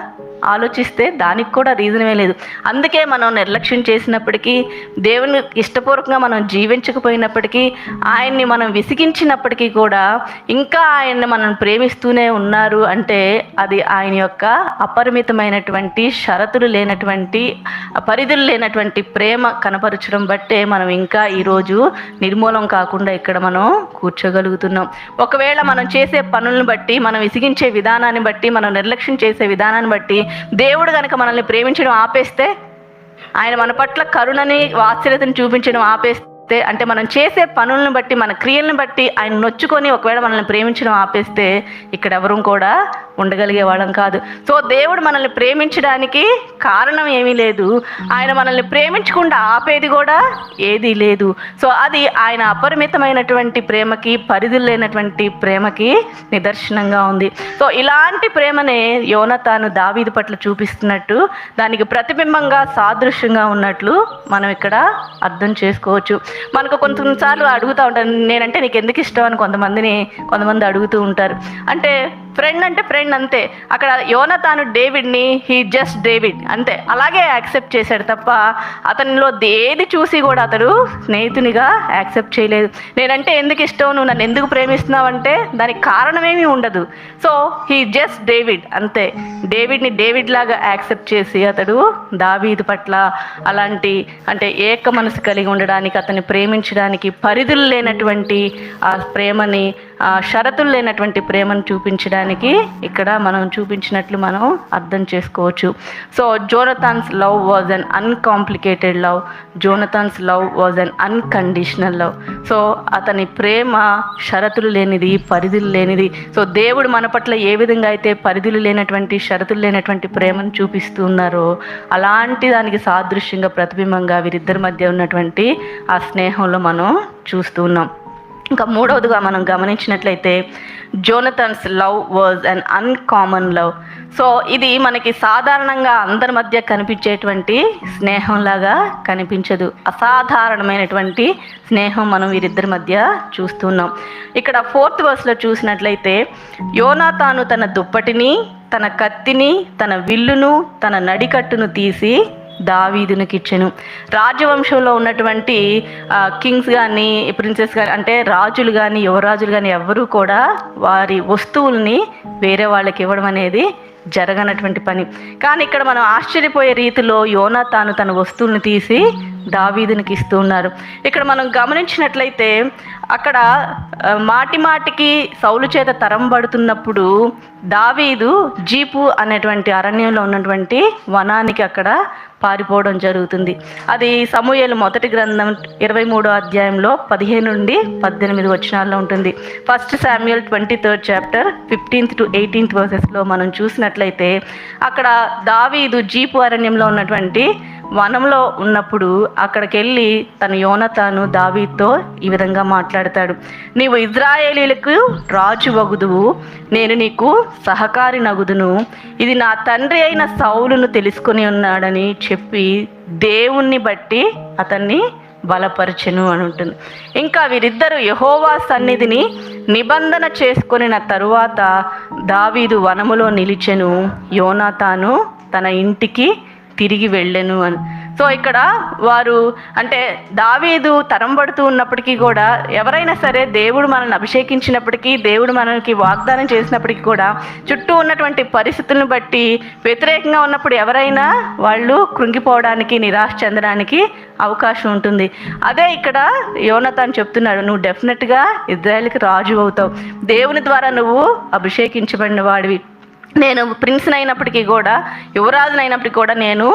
ఆలోచిస్తే దానికి కూడా రీజనే లేదు. అందుకే మనం నిర్లక్ష్యం చేసినప్పటికీ, దేవుని ఇష్టపూర్వకంగా మనం జీవించకపోయినప్పటికీ, ఆయన్ని మనం విసిగించినప్పటికీ కూడా ఇంకా ఆయన్ని మనం ప్రేమిస్తూనే ఉన్నారు అంటే అది ఆయన యొక్క అపరిమితమైనటువంటి, షరతులు లేనటువంటి, పరిధులు లేనటువంటి ప్రేమ కనపరచడం బట్టే మనం ఇంకా ఈరోజు నిర్మూలం కాకుండా ఇక్కడ మనం కూర్చోగలుగుతున్నాం. ఒకవేళ మనం చేసే పనులను బట్టి, మనం విసిగించే విధానాన్ని బట్టి, మనం నిర్లక్ష్యం చేసే విధానాన్ని బట్టి దేవుడు కనుక మనల్ని ప్రేమించడం ఆపేస్తే, ఆయన మన పట్ల కరుణని, వాత్సల్యతను చూపించడం ఆపేస్తే, అంటే మనం చేసే పనులను బట్టి, మన క్రియలను బట్టి ఆయన నొచ్చుకొని ఒకవేళ మనల్ని ప్రేమించడం ఆపేస్తే ఇక్కడ ఎవరూ కూడా ఉండగలిగే వాళ్ళం కాదు. సో దేవుడు మనల్ని ప్రేమించడానికి కారణం ఏమీ లేదు, ఆయన మనల్ని ప్రేమించకుండా ఆపేది కూడా ఏదీ లేదు. సో అది ఆయన అపరిమితమైనటువంటి ప్రేమకి, పరిధులు లేనటువంటి ప్రేమకి నిదర్శనంగా ఉంది. సో ఇలాంటి ప్రేమనే యోనాతాను దావీదు పట్ల చూపిస్తున్నట్టు, దానికి ప్రతిబింబంగా, సాదృశ్యంగా ఉన్నట్లు మనం ఇక్కడ అర్థం చేసుకోవచ్చు. మనకు కొన్నిసార్లు అడుగుతూ ఉంటారు, నేనంటే నీకు ఎందుకు ఇష్టం అని కొంతమంది అడుగుతూ ఉంటారు. అంటే ఫ్రెండ్ అంటే ఫ్రెండ్ అంతే. అక్కడ యోనాతాను డేవిడ్ని హీ జస్ట్ డేవిడ్ అంతే, అలాగే యాక్సెప్ట్ చేశాడు తప్ప అతనిలో ఏది చూసి కూడా అతడు స్నేహితునిగా యాక్సెప్ట్ చేయలేదు. నేనంటే ఎందుకు ఇష్టం, నువ్వు నన్ను ఎందుకు ప్రేమిస్తున్నావు అంటే దానికి కారణమేమీ ఉండదు. సో హీ జస్ట్ డేవిడ్ అంతే. డేవిడ్ని డేవిడ్ లాగా యాక్సెప్ట్ చేసి అతడు దావీదు పట్ల అలాంటి అంటే ఏక మనసు కలిగి ఉండడానికి, అతన్ని ప్రేమించడానికి, పరిధులు లేనటువంటి ఆ ప్రేమని, ఆ షరతులు లేనటువంటి ప్రేమను చూపించడానికి ఇక్కడ మనం చూపించినట్లు మనం అర్థం చేసుకోవచ్చు. So Jonathan's love was an uncomplicated love, Jonathan's love was an unconditional love. So అతని ప్రేమ షరతులు లేనిది, పరిధులు లేనిది. సో దేవుడు మన పట్ల ఏ విధంగా అయితే పరిధులు లేనటువంటి, షరతులు లేనటువంటి ప్రేమను చూపిస్తున్నారో అలాంటి దానికి సాదృశ్యంగా, ప్రతిబింబంగా వీరిద్దరి మధ్య ఉన్నటువంటి ఆ స్నేహంలో మనం చూస్తూ ఉన్నాం. ఇంకా మూడవదిగా మనం గమనించినట్లయితే Jonathan's love was an uncommon love. So ఇది మనకి సాధారణంగా అందరి మధ్య కనిపించేటువంటి స్నేహంలాగా కనిపించదు, అసాధారణమైనటువంటి స్నేహం మనం వీరిద్దరి మధ్య చూస్తున్నాం. ఇక్కడ 4th verseలో చూసినట్లయితే, యోనాతాను తన దుప్పటిని, తన కత్తిని, తన విల్లును, తన నడికట్టును తీసి దావీదునికి ఇచ్చెను. రాజవంశంలో ఉన్నటువంటి కింగ్స్ కానీ ప్రిన్సెస్ కానీ అంటే రాజులు కానీ యువరాజులు కానీ ఎవరూ కూడా వారి వస్తువుల్ని వేరే వాళ్ళకి ఇవ్వడం అనేది జరగనటువంటి పని. కానీ ఇక్కడ మనం ఆశ్చర్యపోయే రీతిలో యోనాతాను తన వస్తువులను తీసి దావీదునికి ఇస్తూ ఉన్నారు. ఇక్కడ మనం గమనించినట్లయితే అక్కడ మాటి మాటికి సౌలు చేత తరంబడుతున్నప్పుడు దావీదు జీపు అనేటువంటి అరణ్యంలో ఉన్నటువంటి వనానికి అక్కడ పారిపోవడం జరుగుతుంది. అది సమూయేలు మొదటి గ్రంథం 23వ అధ్యాయంలో 15 నుండి 18 వచనాల్లో ఉంటుంది. 1 Samuel 23rd chapter 15th to 18th వర్సెస్లో మనం చూసినట్లయితే అక్కడ దావీదు జీపు అరణ్యంలో ఉన్నటువంటి వనంలో ఉన్నప్పుడు అక్కడికి వెళ్ళి తన యోనాతాను దావీదుతో ఈ విధంగా మాట్లాడతాడు. నీవు ఇజ్రాయేలీలకు రాజు వగుదువు, నేను నీకు సహకారి నగుదును, ఇది నా తండ్రి అయిన సౌలును తెలుసుకొని ఉన్నాడని చెప్పి దేవుణ్ణి బట్టి అతన్ని బలపరచెను అని ఉంటుంది. ఇంకా వీరిద్దరూ యెహోవా సన్నిధిని నిబంధన చేసుకొనిన తరువాత దావీదు వనములో నిలిచెను, యోనాతాను తన ఇంటికి తిరిగి వెళ్ళెను అని. సో ఇక్కడ వారు అంటే దావీదు తరంబడుతూ ఉన్నప్పటికీ కూడా ఎవరైనా సరే దేవుడు మనల్ని అభిషేకించినప్పటికీ దేవుడు మనకి వాగ్దానం చేసినప్పటికీ కూడా చుట్టూ ఉన్నటువంటి పరిస్థితులను బట్టి వ్యతిరేకంగా ఉన్నప్పుడు ఎవరైనా వాళ్ళు కృంగిపోవడానికి నిరాశ చెందడానికి అవకాశం ఉంటుంది. అదే ఇక్కడ యోనాతాను చెప్తున్నాడు, నువ్వు డెఫినెట్గా ఇజ్రాయేలుకి రాజు అవుతావు, దేవుని ద్వారా నువ్వు అభిషేకించబడిన వాడివి, నేను ప్రిన్స్ని అయినప్పటికీ కూడా యువరాజుని అయినప్పటికీ కూడా నేను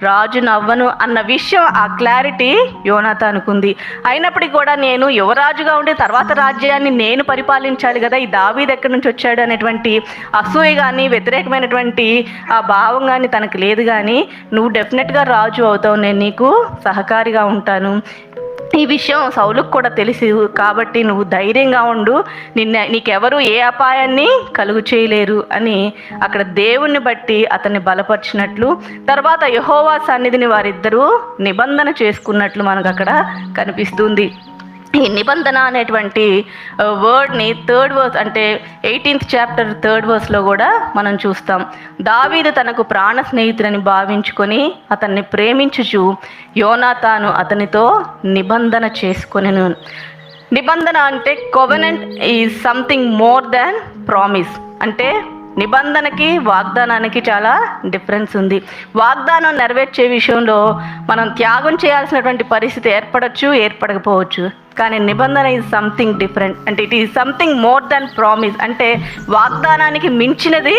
రాజును అవ్వను అన్న విషయం ఆ క్లారిటీ యోనాతానుకు ఉంది. అయినప్పటికీ కూడా నేను యువరాజుగా ఉండి తర్వాత రాజ్యాన్ని నేను పరిపాలించాలి కదా, ఈ దావీదు ఎక్కడి నుంచి వచ్చాడు అనేటువంటి అసూయ కానీ వ్యతిరేకమైనటువంటి ఆ భావం కానీ తనకు లేదు. కానీ నువ్వు డెఫినెట్గా రాజు అవుతావు, నేను నీకు సహకారిగా ఉంటాను, ఈ విషయం సౌలుకు కూడా తెలుసు కాబట్టి నువ్వు ధైర్యంగా ఉండు, నీకెవరు ఏ అపాయాన్ని కలుగు చేయలేరు అని అక్కడ దేవుణ్ణి బట్టి అతన్ని బలపరిచినట్లు, తర్వాత యెహోవా సన్నిధిని వారిద్దరూ నిబంధన చేసుకున్నట్లు మనకు అక్కడ కనిపిస్తుంది. ఈ నిబంధన అనేటువంటి వర్డ్ని 3rd వర్స్ అంటే 18th చాప్టర్ 3rd వర్స్లో కూడా మనం చూస్తాం. దావీదు తనకు ప్రాణ స్నేహితులని భావించుకొని అతన్ని ప్రేమించుచు యోనాతాను అతనితో నిబంధన చేసుకొనెను. నిబంధన అంటే covenant is something more than promise. అంటే నిబంధనకి వాగ్దానానికి చాలా డిఫరెన్స్ ఉంది. వాగ్దానం నెరవేర్చే విషయంలో మనం త్యాగం చేయాల్సినటువంటి పరిస్థితి ఏర్పడకపోవచ్చు. కానీ నిబంధన ఈజ్ సంథింగ్ డిఫరెంట్. అంటే it is something more than promise. అంటే వాగ్దానానికి మించినది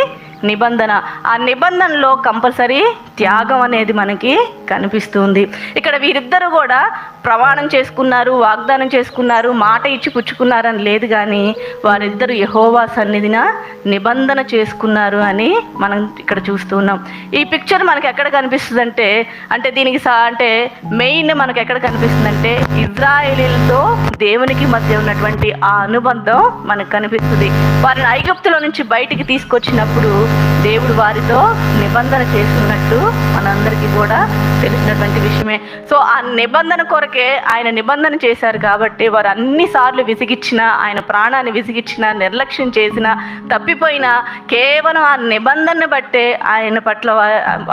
నిబంధన. ఆ నిబంధనలో కంపల్సరీ త్యాగం అనేది మనకి కనిపిస్తుంది. ఇక్కడ వీరిద్దరూ కూడా ప్రమాణం చేసుకున్నారు, వాగ్దానం చేసుకున్నారు, మాట ఇచ్చి పుచ్చుకున్నారని లేదు, కానీ వారిద్దరు యెహోవా సన్నిధిన నిబంధన చేసుకున్నారు అని మనం ఇక్కడ చూస్తున్నాం. ఈ పిక్చర్ మనకి ఎక్కడ కనిపిస్తుంది అంటే దీనికి అంటే మెయిన్ మనకి ఎక్కడ కనిపిస్తుంది అంటే ఇజ్రాయేలీలతో దేవునికి మధ్య ఉన్నటువంటి ఆ అనుబంధం మనకు కనిపిస్తుంది. వారిని ఐగుప్తులో నుంచి బయటికి తీసుకొచ్చినప్పుడు దేవుడు వారితో నిబంధన చేసుకున్నట్టు మనందరికీ కూడా తెలిసినటువంటి విషయమే. సో ఆ నిబంధన కొరకే ఆయన నిబంధన చేశారు కాబట్టి వారు అన్నిసార్లు విసిగిచ్చినా, ఆయన ప్రాణాన్ని విసిగిచ్చినా, నిర్లక్ష్యం చేసినా, తప్పిపోయినా కేవలం ఆ నిబంధనను బట్టే ఆయన పట్ల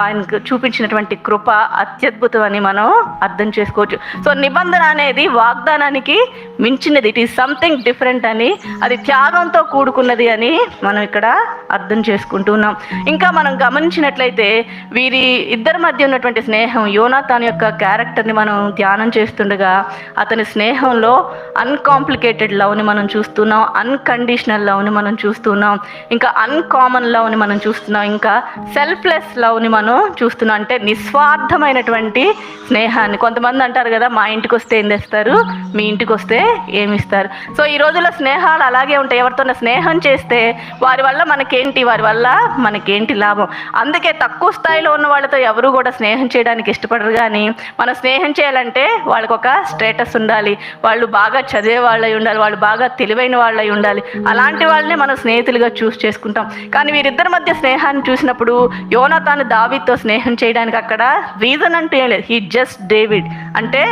ఆయనకు చూపించినటువంటి కృప అత్యద్భుతం అని మనం అర్థం చేసుకోవచ్చు. సో నిబంధన అనేది వాగ్దానానికి మించినది, ఇట్ ఈస్ సంథింగ్ డిఫరెంట్ అని, అది త్యాగంతో కూడుకున్నది అని మనం ఇక్కడ అర్థం చేసుకుంటున్నాం. ఇంకా మనం గమనించినట్లయితే వీరి ఇద్దరి మధ్య ఉన్నటువంటి స్నేహం, యోనాతాను యొక్క క్యారెక్టర్ని మనం ధ్యానం చేస్తుండగా అతని స్నేహంలో అన్కాంప్లికేటెడ్ లవ్ని మనం చూస్తున్నాం, అన్కండిషనల్ లవ్ని మనం చూస్తున్నాం, ఇంకా అన్కామన్ లవ్ని మనం చూస్తున్నాం, ఇంకా సెల్ఫ్లెస్ లవ్ని మనం చూస్తున్నాం. అంటే నిస్వార్థమైనటువంటి స్నేహాన్ని. కొంతమంది అంటారు కదా, మా ఇంటికి వస్తే ఏం తెస్తారు, మీ ఇంటికి వస్తే ఏమిస్తారు. సో ఈ రోజుల్లో స్నేహాలు అలాగే ఉంటాయి. ఎవరితోనే స్నేహం చేస్తే వారి వల్ల మనకేంటి, వారి వల్ల మనకేంటి లాభం. అందుకే తక్కువ స్థాయిలో ఉన్న వాళ్ళతో ఎవరు కూడా స్నేహం చేయడానికి ఇష్టపడరు. కానీ మనం స్నేహం చేయాలంటే వాళ్ళకు ఒక స్టేటస్ ఉండాలి, వాళ్ళు బాగా చదివే వాళ్ళై ఉండాలి, వాళ్ళు బాగా తెలివైన వాళ్ళై ఉండాలి. అలాంటి వాళ్ళని మనం స్నేహితులుగా చేసుకుంటాం. కానీ వీరిద్దరి మధ్య స్నేహాన్ని చూసినప్పుడు యోనాతాను దావీదుతో స్నేహం చేయడానికి అక్కడ రీజన్ అంటూ ఏం లేదు. హీ జస్ట్ డేవిడ్, అంటే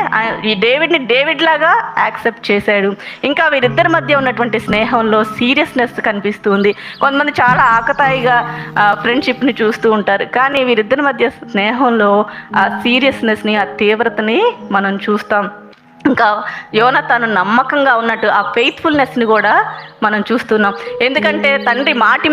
ఈ డేవిడ్ని డేవిడ్ లాగా యాక్సెప్ట్ చేశాడు. ఇంకా వీరిద్దరి మధ్య ఉన్నటువంటి స్నేహంలో సీరియస్నెస్ కనిపిస్తుంది. కొంతమంది చాలా ఆకతాయిగా సీరియస్గా ఫ్రెండ్షిప్ని చూస్తూ ఉంటారు. కానీ వీరిద్దరి మధ్య స్నేహంలో ఆ సీరియస్నెస్ని, ఆ తీవ్రతని మనం చూస్తాం. ఇంకా యోనాతాను నమ్మకంగా ఉన్నట్టు ఆ ఫెయిత్ఫుల్నెస్ని కూడా మనం చూస్తున్నాం. ఎందుకంటే తండ్రి మాటి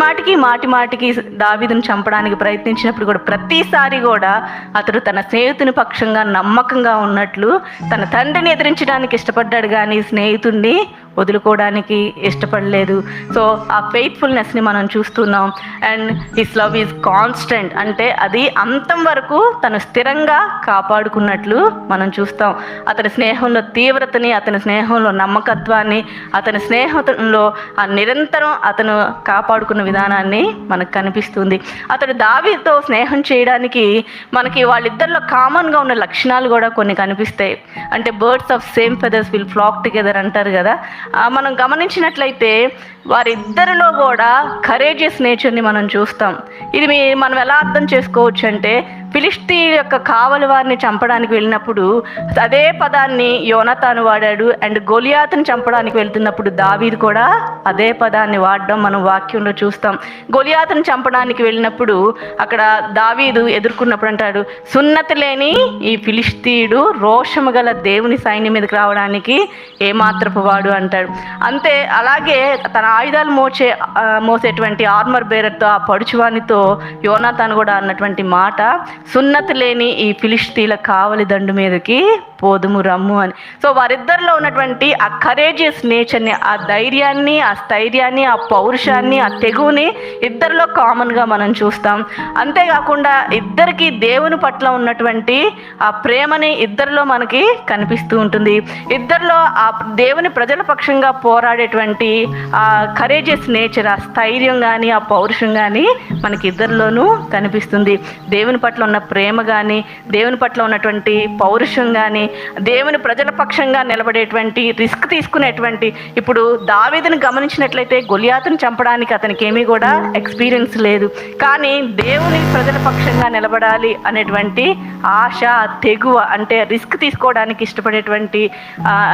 మాటికి దావీదును చంపడానికి ప్రయత్నించినప్పుడు కూడా ప్రతిసారి కూడా అతడు తన స్నేహితుని పక్షంగా నమ్మకంగా ఉన్నట్లు తన తండ్రిని ఎదిరించడానికి ఇష్టపడ్డాడు, కానీ స్నేహితుడిని వదులుకోవడానికి ఇష్టపడలేదు. సో ఆ ఫెయిత్ఫుల్నెస్ని మనం చూస్తున్నాం. And his love is constant, అంటే అది అంతం వరకు తను స్థిరంగా కాపాడుకున్నట్లు మనం చూస్తాం. అతని స్నేహంలో తీవ్రతని, అతని స్నేహంలో నమ్మకత్వాన్ని, అతని స్నేహంలో ఆ నిరంతరం అతను కాపాడుకున్న విధానాన్ని మనకు కనిపిస్తుంది. అతడు దావీదుతో స్నేహం చేయడానికి మనకి వాళ్ళిద్దరిలో కామన్గా ఉన్న లక్షణాలు కూడా కొన్ని కనిపిస్తాయి. అంటే birds of same feathers will flock together అంటారు కదా. మనం గమనించినట్లయితే వారిద్దరిలో కూడా కరేజియస్ నేచర్ని మనం చూస్తాం. ఇది మనం ఎలా అర్థం చేసుకోవచ్చు అంటే, ఫిలిష్తీ యొక్క కావలి వారిని చంపడానికి వెళ్ళినప్పుడు అదే పదాన్ని యోనాతాను వాడాడు. అండ్ గొలియాతుని చంపడానికి వెళ్తున్నప్పుడు దావీదు కూడా అదే పదాన్ని వాడడం మనం వాక్యంలో చూస్తాం. గొలియాతుని చంపడానికి వెళ్ళినప్పుడు అక్కడ దావీదు ఎదుర్కొన్నప్పుడు అంటాడు, సున్నతి లేని ఈ ఫిలిష్తీయుడు రోషము గల దేవుని సైన్యం మీదకి రావడానికి ఏమాత్రపు వాడు అంటాడు. అంతే అలాగే తన ఆయుధాలు మోసేటువంటి ఆర్మర్ బేరర్తో, ఆ పడుచువానితో యోనాతాను కూడా అన్నటువంటి మాట, సున్నతి లేని ఈ ఫిలిష్తీల కావలి దండు మీదకి పోదుము రమ్ము అని. సో వారిద్దరిలో ఉన్నటువంటి ఆ కరేజియస్ నేచర్ని, ఆ ధైర్యాన్ని, ఆ స్థైర్యాన్ని, ఆ పౌరుషాన్ని, ఆ తెగువని ఇద్దరిలో కామన్గా మనం చూస్తాం. అంతేకాకుండా ఇద్దరికి దేవుని పట్ల ఉన్నటువంటి ఆ ప్రేమని ఇద్దరిలో మనకి కనిపిస్తూ ఉంటుంది. ఇద్దరిలో ఆ దేవుని ప్రజల పక్షంగా పోరాడేటువంటి ఆ కరేజియస్ నేచర్, ఆ స్థైర్యం కానీ, ఆ పౌరుషం కానీ మనకి ఇద్దరిలోనూ కనిపిస్తుంది. దేవుని పట్ల ఉన్న ప్రేమ కానీ, దేవుని పట్ల ఉన్నటువంటి పౌరుషం కానీ, దేవుని ప్రజల పక్షంగా నిలబడేటువంటి, రిస్క్ తీసుకునేటువంటి. ఇప్పుడు దావీదుని గమనించినట్లయితే గొలియాతుని చంపడానికి అతనికి ఏమీ కూడా ఎక్స్పీరియన్స్ లేదు, కానీ దేవుని ప్రజల పక్షంగా నిలబడాలి అనేటువంటి ఆశ, తెగువ, అంటే రిస్క్ తీసుకోవడానికి ఇష్టపడేటువంటి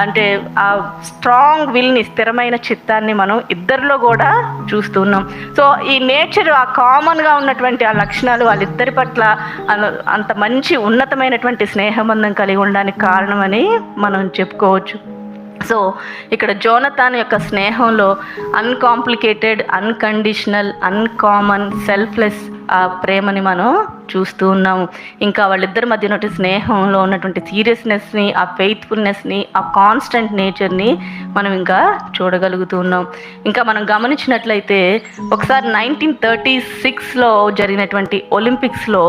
అంటే ఆ స్ట్రాంగ్ విల్ని, స్థిరమైన చిత్తాన్ని మనం ఇద్దరిలో కూడా చూస్తున్నాం. సో ఈ నేచర్, ఆ కామన్గా ఉన్నటువంటి ఆ లక్షణాలు వాళ్ళిద్దరి పట్ల అంత మంచి ఉన్నతమైనటువంటి స్నేహబంధం కలిగి ఉండడానికి కారణమని మనం చెప్పుకోవచ్చు. సో ఇక్కడ జోనతాన్ యొక్క స్నేహంలో అన్కాంప్లికేటెడ్, అన్కండిషనల్, అన్కామన్, సెల్ఫ్లెస్ ఆ ప్రేమని మనం చూస్తూ ఉన్నాము. ఇంకా వాళ్ళిద్దరి మధ్య ఉన్నటువంటి స్నేహంలో ఉన్నటువంటి సీరియస్నెస్ని, ఆ ఫెయిత్ఫుల్నెస్ని, ఆ కాన్స్టెంట్ నేచర్ని మనం ఇంకా చూడగలుగుతూ ఉన్నాం. ఇంకా మనం గమనించినట్లయితే ఒకసారి 1936లో జరిగినటువంటి ఒలింపిక్స్లో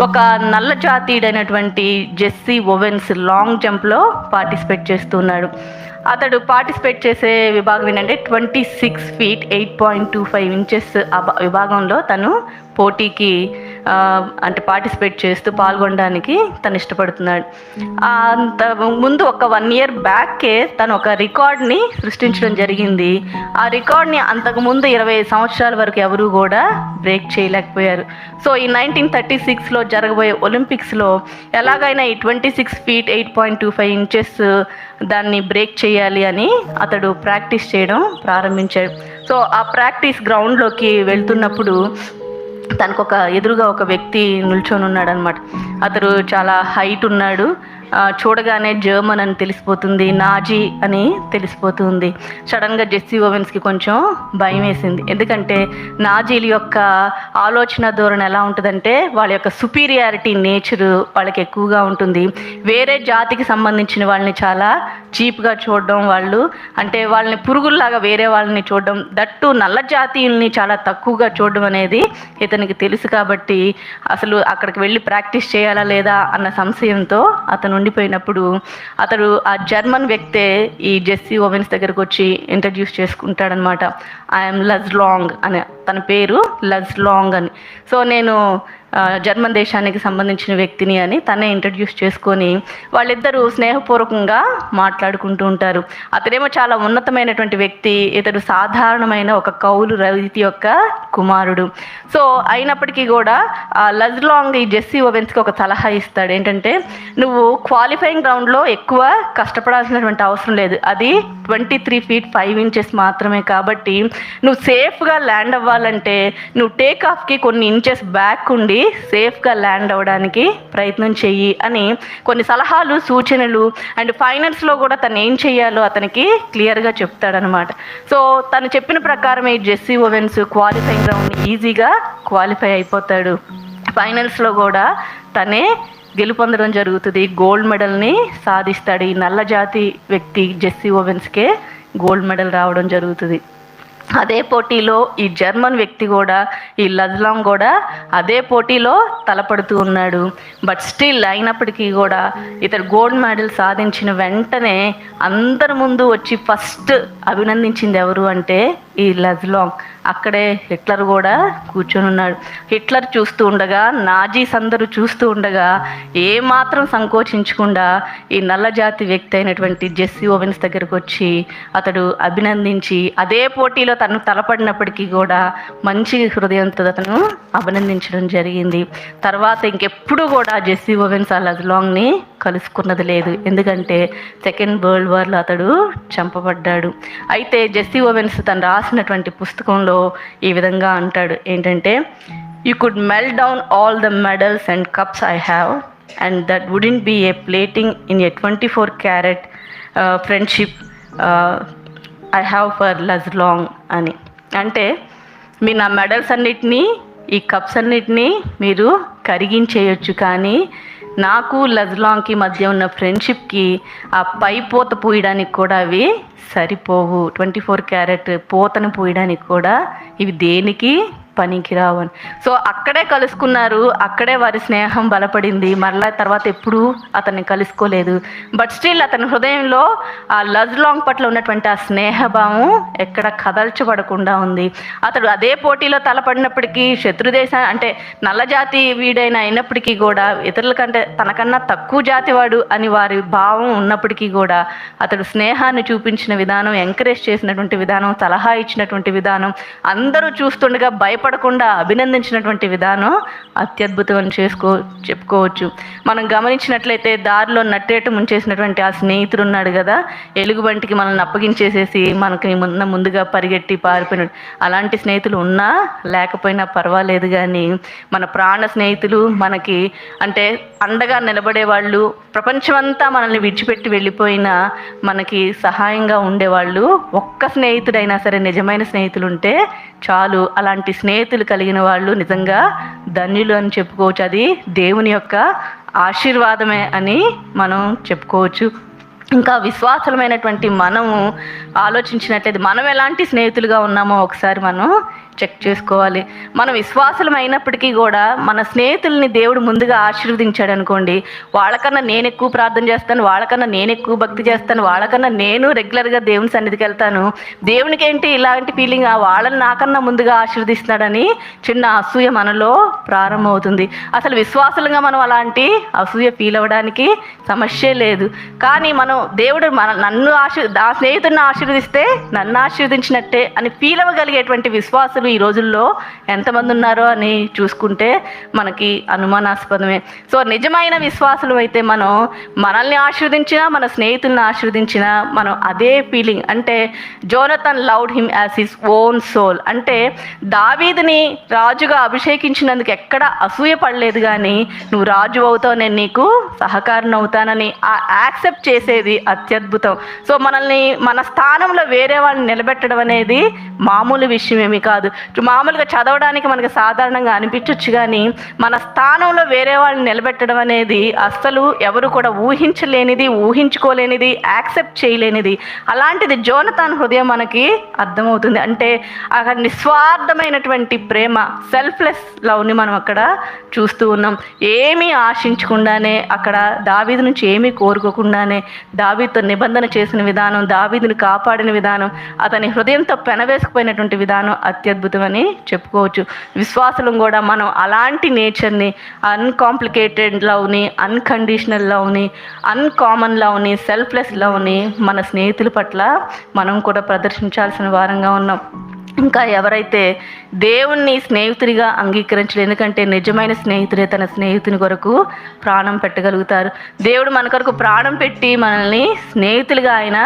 ఒక నల్ల జాతీయుడైనటువంటి జెస్సీ ఓవెన్స్ లాంగ్ జంప్లో పార్టిసిపేట్ చేస్తున్నాడు. అతడు పార్టిసిపేట్ చేసే విభాగం ఏంటంటే 26 feet 8.25 inches ఆ విభాగంలో తను పోటీకి అంటే పార్టిసిపేట్ చేస్తూ పాల్గొనడానికి తను ఇష్టపడుతున్నాడు. అంత ముందు ఒక 1 year బ్యాకే తను ఒక రికార్డ్ని సృష్టించడం జరిగింది. ఆ రికార్డ్ని అంతకుముందు 20 సంవత్సరాల వరకు ఎవరు కూడా బ్రేక్ చేయలేకపోయారు. సో ఈ 1936లో జరగబోయే ఒలింపిక్స్లో ఎలాగైనా ఈ 26 feet 8.25 inches దాన్ని బ్రేక్ చేయాలి అని అతడు ప్రాక్టీస్ చేయడం ప్రారంభించాడు. సో ఆ ప్రాక్టీస్ గ్రౌండ్లోకి వెళ్తున్నప్పుడు తనకు ఎదురుగా ఒక వ్యక్తి నిల్చొని ఉన్నాడు అనమాట. అతడు చాలా హైట్ ఉన్నాడు. చూడగానే జర్మన్ అని తెలిసిపోతుంది, నాజీ అని తెలిసిపోతుంది. సడన్గా జెస్సీ ఓవెన్స్కి కొంచెం భయం వేసింది. ఎందుకంటే నాజీల యొక్క ఆలోచన ధోరణి ఎలా ఉంటుందంటే, వాళ్ళ యొక్క సుపీరియారిటీ నేచరు వాళ్ళకి ఎక్కువగా ఉంటుంది. వేరే జాతికి సంబంధించిన వాళ్ళని చాలా చీప్గా చూడడం, వాళ్ళు అంటే వాళ్ళని పురుగుల్లాగా వేరే వాళ్ళని చూడడం, దట్టు నల్ల జాతీయుల్ని చాలా తక్కువగా చూడడం అనేది ఇతనికి తెలుసు. కాబట్టి అసలు అక్కడికి వెళ్ళి ప్రాక్టీస్ చేయాలా లేదా అన్న సంశయంతో అతను ఉండిపోయినప్పుడు అతడు ఆ జర్మన్ వ్యక్తే ఈ జెస్సీ ఓవెన్స్ దగ్గరకు వచ్చి ఇంట్రడ్యూస్ చేసుకుంటాడనమాట. ఐఎమ్ లజ్ లాంగ్ అని, తన పేరు లజ్ లాంగ్ అని. సో నేను జర్మన్ దేశానికి సంబంధించిన వ్యక్తిని అని తనే ఇంట్రడ్యూస్ చేసుకొని వాళ్ళిద్దరూ స్నేహపూర్వకంగా మాట్లాడుకుంటూ ఉంటారు. అతడేమో చాలా ఉన్నతమైనటువంటి వ్యక్తి, ఇతడు సాధారణమైన ఒక కౌలు రైతు యొక్క కుమారుడు. సో అయినప్పటికీ కూడా లజ్లాంగ్ ఈ జెస్సీ ఓవెన్స్కి ఒక సలహా ఇస్తాడు. ఏంటంటే, నువ్వు క్వాలిఫైయింగ్ రౌండ్లో ఎక్కువ కష్టపడాల్సినటువంటి అవసరం లేదు, అది 23 feet 5 inches మాత్రమే. కాబట్టి నువ్వు సేఫ్గా ల్యాండ్ అవ్వాలంటే నువ్వు టేక్ ఆఫ్కి కొన్ని ఇంచెస్ బ్యాక్ ఉండి సేఫ్గా ల్యాండ్ అవ్వడానికి ప్రయత్నం చెయ్యి అని కొన్ని సలహాలు, సూచనలు అండ్ ఫైనల్స్లో కూడా తను ఏం చెయ్యాలో అతనికి క్లియర్గా చెప్తాడనమాట. సో తను చెప్పిన ప్రకారం ఈ జెస్సీ ఓవెన్స్ క్వాలిఫైయింగ్ రౌండ్ ఈజీగా క్వాలిఫై అయిపోతాడు. ఫైనల్స్లో కూడా తనే గెలుపొందడం జరుగుతుంది, గోల్డ్ మెడల్ని సాధిస్తాడు. ఈ నల్ల జాతి వ్యక్తి జెస్సీ ఓవెన్స్కే గోల్డ్ మెడల్ రావడం జరుగుతుంది. అదే పోటీలో ఈ జర్మన్ వ్యక్తి కూడా, ఈ లజ్లాంగ్ కూడా అదే పోటీలో తలపడుతూ ఉన్నాడు. బట్ స్టిల్ అయినప్పటికీ కూడా ఇతడు గోల్డ్ మెడల్ సాధించిన వెంటనే అందరి ముందు వచ్చి ఫస్ట్ అభినందించింది ఎవరు అంటే ఈ లజ్లాంగ్. అక్కడే హిట్లర్ కూడా కూర్చొని ఉన్నాడు. హిట్లర్ చూస్తూ ఉండగా, నాజీస్ అందరూ చూస్తూ ఉండగా ఏమాత్రం సంకోచించకుండా ఈ నల్లజాతి వ్యక్తి అయినటువంటి జెస్సీ ఓవెన్స్ దగ్గరకు వచ్చి అతడు అభినందించి, అదే పోటీలో తను తలపడినప్పటికీ కూడా మంచి హృదయంతో అతను అభినందించడం జరిగింది. తర్వాత ఇంకెప్పుడు కూడా జెస్సీ ఓవెన్స్ ఆ లజ్లాంగ్ని కలుసుకున్నది లేదు, ఎందుకంటే సెకండ్ వరల్డ్ వార్లో అతడు చంపబడ్డాడు. అయితే జెస్సీ ఓవెన్స్ తను రాసినటువంటి పుస్తకంలో ఈ విధంగా అంటాడు. ఏంటంటే, you could melt down all the medals and cups I have and that wouldn't be a plating in a 24 carat friendship I have for lifelong అని. అంటే మీరు నా మెడల్స్ అన్నిటినీ, ఈ కప్స్ అన్నిటినీ మీరు కరిగించేయచ్చు, కానీ నాకు లజ్లాంగ్కి మధ్య ఉన్న ఫ్రెండ్షిప్కి ఆ పై పూత పూయడానికి కూడా అవి సరిపోవు. 24 carat పూతను పూయడానికి కూడా ఇవి దేనికి పనికిరావు అని. సో అక్కడే కలుసుకున్నారు, అక్కడే వారి స్నేహం బలపడింది. మరలా తర్వాత ఎప్పుడూ అతన్ని కలుసుకోలేదు. బట్ స్టిల్ అతని హృదయంలో ఆ లజ్లాంగ్ పట్ల ఉన్నటువంటి ఆ స్నేహభావం ఎక్కడ కదల్చబడకుండా ఉంది. అతడు అదే పోటీలో తలపడినప్పటికీ శత్రుదేశ అంటే నల్లజాతి వీడైన అయినప్పటికీ కూడా ఇతరుల కంటే తనకన్నా తక్కువ జాతివాడు అని వారి భావం ఉన్నప్పటికీ కూడా అతడు స్నేహాన్ని చూపించిన విధానం, ఎంకరేజ్ చేసినటువంటి విధానం, సలహా ఇచ్చినటువంటి విధానం, అందరూ చూస్తుండగా భయపడకుండా అభినందించినటువంటి విధానం అత్యద్భుతం అని చెప్పుకోవచ్చు. మనం గమనించినట్లయితే దారిలో నట్టేట ముంచేసినటువంటి ఆ స్నేహితుడు ఉన్నాడు కదా, ఎలుగుబంటికి మనల్ని అప్పగించేసేసి మనకి ముందుగా పరిగెట్టి పారిపోయినాడు. అలాంటి స్నేహితులు ఉన్నా లేకపోయినా పర్వాలేదు, కానీ మన ప్రాణ స్నేహితులు, మనకి అంటే అండగా నిలబడే వాళ్ళు, ప్రపంచమంతా మనల్ని విడిచిపెట్టి వెళ్ళిపోయినా మనకి సహాయంగా ఉండేవాళ్ళు ఒక్క స్నేహితుడైనా సరే, నిజమైన స్నేహితులు ఉంటే చాలు. అలాంటి స్నేహితులు కలిగిన వాళ్ళు నిజంగా ధన్యులు అని చెప్పుకోవచ్చు. అది దేవుని యొక్క ఆశీర్వాదమే అని మనం చెప్పుకోవచ్చు. ఇంకా విశ్వాసమైనటువంటి మనము ఆలోచించినట్లయితే మనం ఎలాంటి స్నేహితులుగా ఉన్నామో ఒకసారి మనం చెక్ చేసుకోవాలి. మనం విశ్వాసులం అయినప్పటికీ కూడా మన స్నేహితుల్ని దేవుడు ముందుగా ఆశీర్వదించాడు అనుకోండి, వాళ్ళకన్నా నేను ఎక్కువ ప్రార్థన చేస్తాను, వాళ్ళకన్నా నేను ఎక్కువ భక్తి చేస్తాను, వాళ్ళకన్నా నేను రెగ్యులర్గా దేవుని సన్నిధికి వెళ్తాను, దేవునికి ఏంటి ఇలాంటి ఫీలింగ్, వాళ్ళని నాకన్నా ముందుగా ఆశీర్వదిస్తున్నాడని చిన్న అసూయ మనలో ప్రారంభమవుతుంది. అసలు విశ్వాసులుగా మనం అలాంటి అసూయ ఫీల్ అవ్వడానికి సమస్య లేదు. కానీ మనం దేవుడు నా స్నేహితుడిని ఆశీర్వదిస్తే నన్ను ఆశీర్వదించినట్టే అని ఫీల్ అవ్వగలిగేటువంటి విశ్వాసులు ఈ రోజుల్లో ఎంతమంది ఉన్నారో అని చూసుకుంటే మనకి అనుమానాస్పదమే. సో నిజమైన విశ్వాసులు అయితే మనం మనల్ని ఆశీర్వదించినా, మన స్నేహితుల్ని ఆశీర్వదించినా మనం అదే ఫీలింగ్, అంటే Jonathan loved him as his own soul, అంటే దావీదుని రాజుగా అభిషేకించినందుకు ఎక్కడ అసూయ పడలేదు, కానీ నువ్వు రాజు అవుతావు, నేను నీకు సహకారం అవుతానని ఆ యాక్సెప్ట్ చేసేది అత్యద్భుతం. సో మనల్ని మన స్థానంలో వేరే వాళ్ళని నిలబెట్టడం అనేది మామూలు విషయం ఏమి కాదు. మామూలుగా చదవడానికి మనకి సాధారణంగా అనిపించవచ్చు, కానీ మన స్థానంలో వేరే వాళ్ళని నిలబెట్టడం అనేది అస్సలు ఎవరు కూడా ఊహించలేనిది, ఊహించుకోలేనిది, యాక్సెప్ట్ చేయలేనిది. అలాంటిది జోనథన్ హృదయం మనకి అర్థమవుతుంది. అంటే అక్కడ నిస్వార్థమైనటువంటి ప్రేమ, సెల్ఫ్లెస్ లవ్ని మనం అక్కడ చూస్తూ ఉన్నాం. ఏమీ ఆశించకుండానే, అక్కడ దావీదు నుంచి ఏమీ కోరుకోకుండానే దావీదుతో నిబంధన చేసిన విధానం, దావీదుని కాపాడిన విధానం, అతని హృదయంతో పెనవేసుకుపోయినటువంటి విధానం అత్యద్భుతం. అద్భుతం అని చెప్పుకోవచ్చు. విశ్వాసులం కూడా మనం అలాంటి నేచర్ని, అన్కాంప్లికేటెడ్ లవ్ని, అన్కండిషనల్ లవ్ని, అన్కామన్ లవ్ని, సెల్ఫ్లెస్ లవ్ని మన స్నేహితుల పట్ల మనం కూడా ప్రదర్శించాల్సిన వారంగా ఉన్నాం. ఇంకా ఎవరైతే దేవుణ్ణి స్నేహితుడిగా అంగీకరించలేదు, ఎందుకంటే నిజమైన స్నేహితుడే తన స్నేహితుని కొరకు ప్రాణం పెట్టగలుగుతారు. దేవుడు మన కొరకు ప్రాణం పెట్టి మనల్ని స్నేహితులుగా ఆయన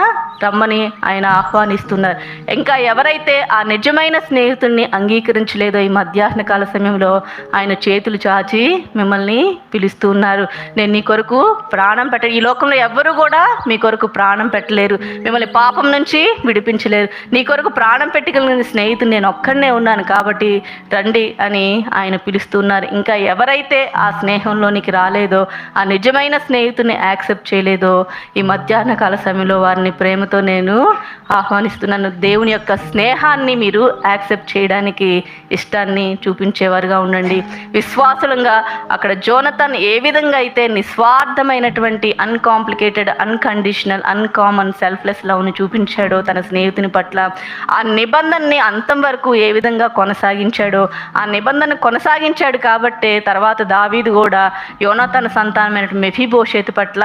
రమ్మని ఆయన ఆహ్వానిస్తున్నారు. ఇంకా ఎవరైతే ఆ నిజమైన స్నేహితుడిని అంగీకరించలేదో ఈ మధ్యాహ్న కాల సమయంలో ఆయన చేతులు చాచి మిమ్మల్ని పిలుస్తూ ఉన్నారు. నేను నీ కొరకు ప్రాణం ఈ లోకంలో ఎవ్వరూ కూడా మీ కొరకు ప్రాణం పెట్టలేరు, మిమ్మల్ని పాపం నుంచి విడిపించలేరు. నీ కొరకు ప్రాణం పెట్టగలిగిన స్నేహితుడు నేను ఒక్కడనే ఉన్నాను, కాబట్టి రండి అని ఆయన పిలుస్తున్నారు. ఇంకా ఎవరైతే ఆ స్నేహంలోనికి రాలేదో, ఆ నిజమైన స్నేహితుడిని యాక్సెప్ట్ చేయలేదో, ఈ మధ్యాహ్న కాల సమయంలో వారిని ప్రేమతో నేను ఆహ్వానిస్తున్నాను. దేవుని యొక్క స్నేహాన్ని మీరు యాక్సెప్ట్ చేయడానికి ఇష్టాన్ని చూపించేవారుగా ఉండండి. విశ్వాసులంగా అక్కడ జోనతన్ ఏ విధంగా అయితే నిస్వార్థమైనటువంటి అన్కాంప్లికేటెడ్, అన్కండిషనల్, అన్కామన్, సెల్ఫ్లెస్ లవ్ని చూపించాడో తన స్నేహితుని పట్ల, ఆ నిబంధనని అంతం వరకు ఏ విధంగా కొనసాగించాడో, ఆ నిబంధన కొనసాగించాడు కాబట్టే తర్వాత దావీదు కూడా యోనాతాను సంతానమైన మెఫీబోషెతు పట్ల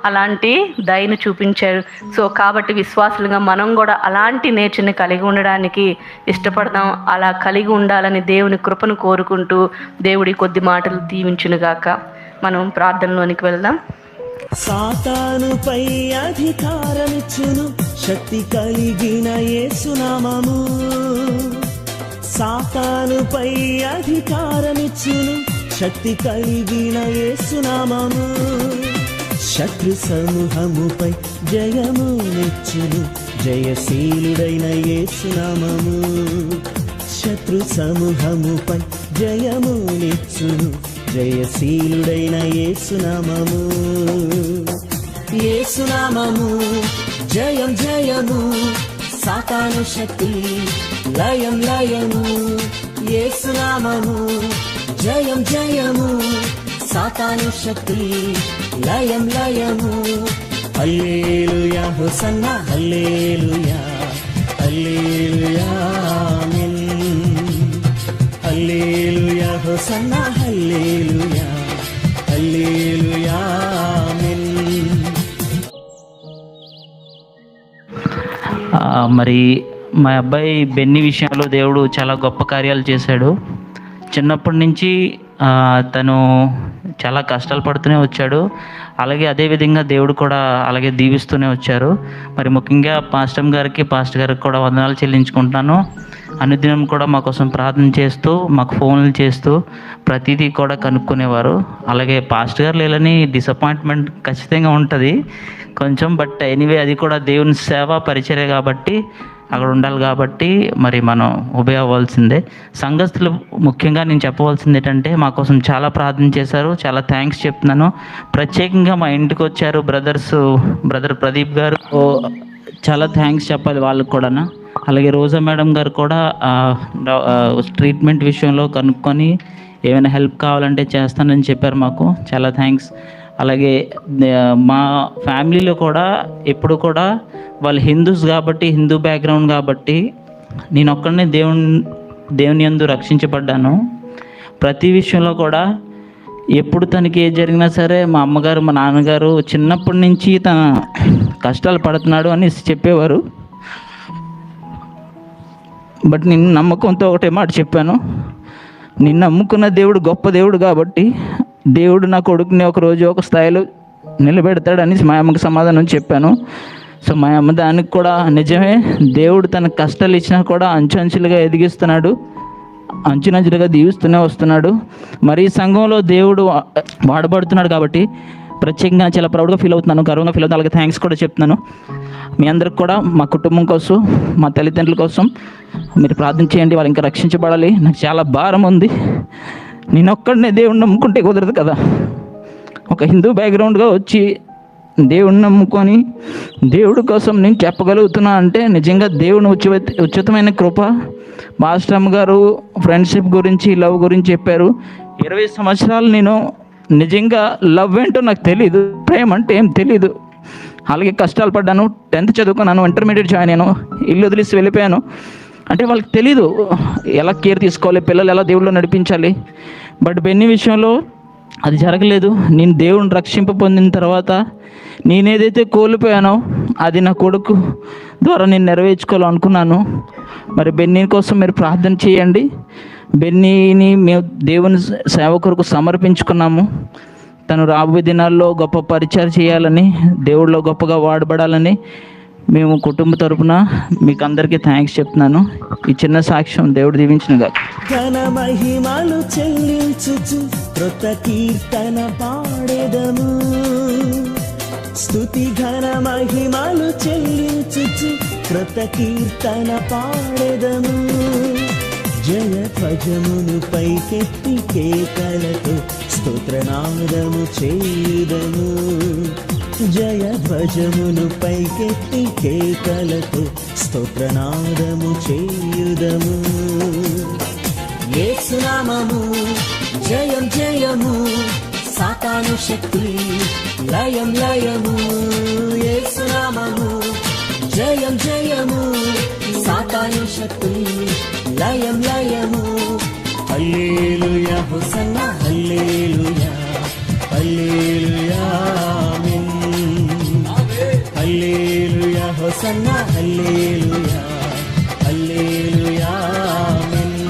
అలాంటి దయను చూపించాడు. సో కాబట్టి విశ్వాసులుగా మనం కూడా అలాంటి నేచర్ని కలిగి ఉండడానికి ఇష్టపడదాం. అలా కలిగి ఉండాలని దేవుని కృపను కోరుకుంటూ దేవుడి కొద్ది మాటలు దీవించునుగాక. మనం ప్రార్థనలోనికి వెళ్దాం. సాతానుపై అధికారమిచ్చును శక్తి కలిగిన యేసునామము, సాతానుపై అధికారమిచ్చును శక్తి కలిగిన యేసునామము, శత్రు సమూహముపై జయమునిచ్చును జయశీలుడైన యేసునామము, శత్రు సమూహముపై జయమునిచ్చును జయశీలుడైన యేసునామము, యేసునామము జయం జయము, సాతాను శక్తి లయం లయము, యేసునామము జయం జయము, సాతాను శక్తి లయం లయము. హల్లెలూయా హోసన్నా హల్లెలూయా, హల్లెలూయా ఆమేన్, హల్లెలూయా హోసన్నా హల్లెలూయా, హల్లెలూయా ఆమేన్. మరి మా అబ్బాయి బెన్నీ విషయంలో దేవుడు చాలా గొప్ప కార్యాలు చేశాడు. చిన్నప్పటి నుంచి తను చాలా కష్టాలు పడుతూనే వచ్చాడు. అలాగే అదేవిధంగా దేవుడు కూడా అలాగే దీవిస్తూనే వచ్చారు. మరి ముఖ్యంగా పాస్టర్ గారికి కూడా వందనాలు చెల్లించుకుంటున్నాను. అనుదినం కూడా మా కోసం ప్రార్థన చేస్తూ, మాకు ఫోన్లు చేస్తూ ప్రతిదీ కూడా కనుక్కునేవారు. అలాగే పాస్టర్ గారు లేదని డిసప్పాయింట్మెంట్ ఖచ్చితంగా ఉంటుంది కొంచెం, బట్ ఎనీవే అది కూడా దేవుని సేవ పరిచర్య కాబట్టి అక్కడ ఉండాలి కాబట్టి మరి మనం ఉభయ అవ్వాల్సిందే. సంఘస్థులు ముఖ్యంగా నేను చెప్పవలసింది ఏంటంటే మా కోసం చాలా ప్రార్థన చేశారు. చాలా థ్యాంక్స్ చెప్తున్నాను. ప్రత్యేకంగా మా ఇంటికి వచ్చారు బ్రదర్ ప్రదీప్ గారు, చాలా థ్యాంక్స్ చెప్పాలి వాళ్ళకి కూడా. అలాగే రోజా మేడం గారు కూడా ట్రీట్మెంట్ విషయంలో కనుక్కొని ఏమైనా హెల్ప్ కావాలంటే చేస్తానని చెప్పారు మాకు. చాలా థ్యాంక్స్. అలాగే మా ఫ్యామిలీలో కూడా ఎప్పుడు కూడా వాళ్ళు హిందూస్ కాబట్టి, హిందూ బ్యాక్గ్రౌండ్ కాబట్టి నేను ఒక్కడనే దేవుని యందు రక్షించబడ్డాను. ప్రతి విషయంలో కూడా ఎప్పుడు తనకి ఏది జరిగినా సరే మా అమ్మగారు మా నాన్నగారు చిన్నప్పటి నుంచి తన కష్టాలు పడుతున్నాడు అని చెప్పేవారు. బట్ నేను నమ్మకంతో ఒకటే మాట చెప్పాను, నిన్ను నమ్ముకున్న దేవుడు గొప్ప దేవుడు కాబట్టి దేవుడు నా కొడుకుని ఒకరోజు ఒక స్థాయిలో నిలబెడతాడని మా అమ్మకి సమాధానం చెప్పాను. సో మా అమ్మ దానికి కూడా నిజమే, దేవుడు తన కష్టాలు ఇచ్చినా కూడా అంచెలుగా ఎదిగిస్తున్నాడు, అంచెలుగా దీవిస్తూనే వస్తున్నాడు. మరి సంఘంలో దేవుడు వాడబడుతున్నాడు కాబట్టి ప్రత్యేకంగా చాలా ప్రౌడ్గా ఫీల్ అవుతున్నాను, గర్వంగా ఫీల్ అవుతున్నాను. అలాగే థ్యాంక్స్ కూడా చెప్తున్నాను. మీ అందరికి కూడా మా కుటుంబం కోసం, మా తల్లిదండ్రుల కోసం మీరు ప్రార్థన చేయండి. వాళ్ళు ఇంకా రక్షించబడాలి. నాకు చాలా భారం ఉంది. నేను ఒక్కడనే దేవుడిని నమ్ముకుంటే కుదరదు కదా. ఒక హిందూ బ్యాక్గ్రౌండ్గా వచ్చి దేవుడిని నమ్ముకొని దేవుడి కోసం నేను చెప్పగలుగుతున్నా అంటే నిజంగా దేవుని ఉచితమైన కృప. మాస్టర్ గారు ఫ్రెండ్షిప్ గురించి, లవ్ గురించి చెప్పారు. 20 సంవత్సరాలు నేను నిజంగా లవ్ ఏంటో నాకు తెలీదు, ప్రేమ అంటే ఏం తెలీదు. అలాగే కష్టాలు పడ్డాను. 10th చదువుకున్నాను, ఇంటర్మీడియట్ జాయిన్ అయ్యాను, ఇల్లు వదిలేసి వెళ్ళిపోయాను. అంటే వాళ్ళకి తెలీదు ఎలా కేర్ తీసుకోవాలి, పిల్లలు ఎలా దేవుళ్ళు నడిపించాలి. బట్ బెన్నీ విషయంలో అది జరగలేదు. నేను దేవుని రక్షింప పొందిన తర్వాత నేనేదైతే కోల్పోయానో అది నా కొడుకు ద్వారా నేను నెరవేర్చుకోవాలనుకున్నాను. మరి బెన్నీ కోసం మీరు ప్రార్థన చేయండి. బెన్నీని మేము దేవుని సేవ కొరకు సమర్పించుకున్నాము. తను రాబోయే దినాల్లో గొప్ప పరిచయం చేయాలని, దేవుడిలో గొప్పగా వాడబడాలని మేము కుటుంబ తరపున మీకు అందరికీ థ్యాంక్స్ చెప్తున్నాను. ఈ చిన్న సాక్ష్యం దేవుడు దీవించినగా. ఘన మహిమలు చెల్లించుచు కృత కీర్తన పాడెదము. స్తుతి ఘన మహిమలు చెల్లించుచు కృత కీర్తన పాడెదము. జయ ధ్వజమును పైకెత్తి కేకలతో స్తోత్రనాదము చేయుదము. జయ ధ్వజమును పైకెత్తి కేకలతో స్తోత్రనాదము చేయుదము. యేసు నామము జయం జయము, సాతాను శక్తి లయం లయము. యేసు నామము జయం జయము, సాతాను శక్తి లయం లయము. హల్లెలూయా హోసన్నా హల్లెలూయా హల్లెలూయా ఆమేన్. హల్లెలూయా హోసన్నా హల్లెలూయా హల్లెలూయా ఆమేన్.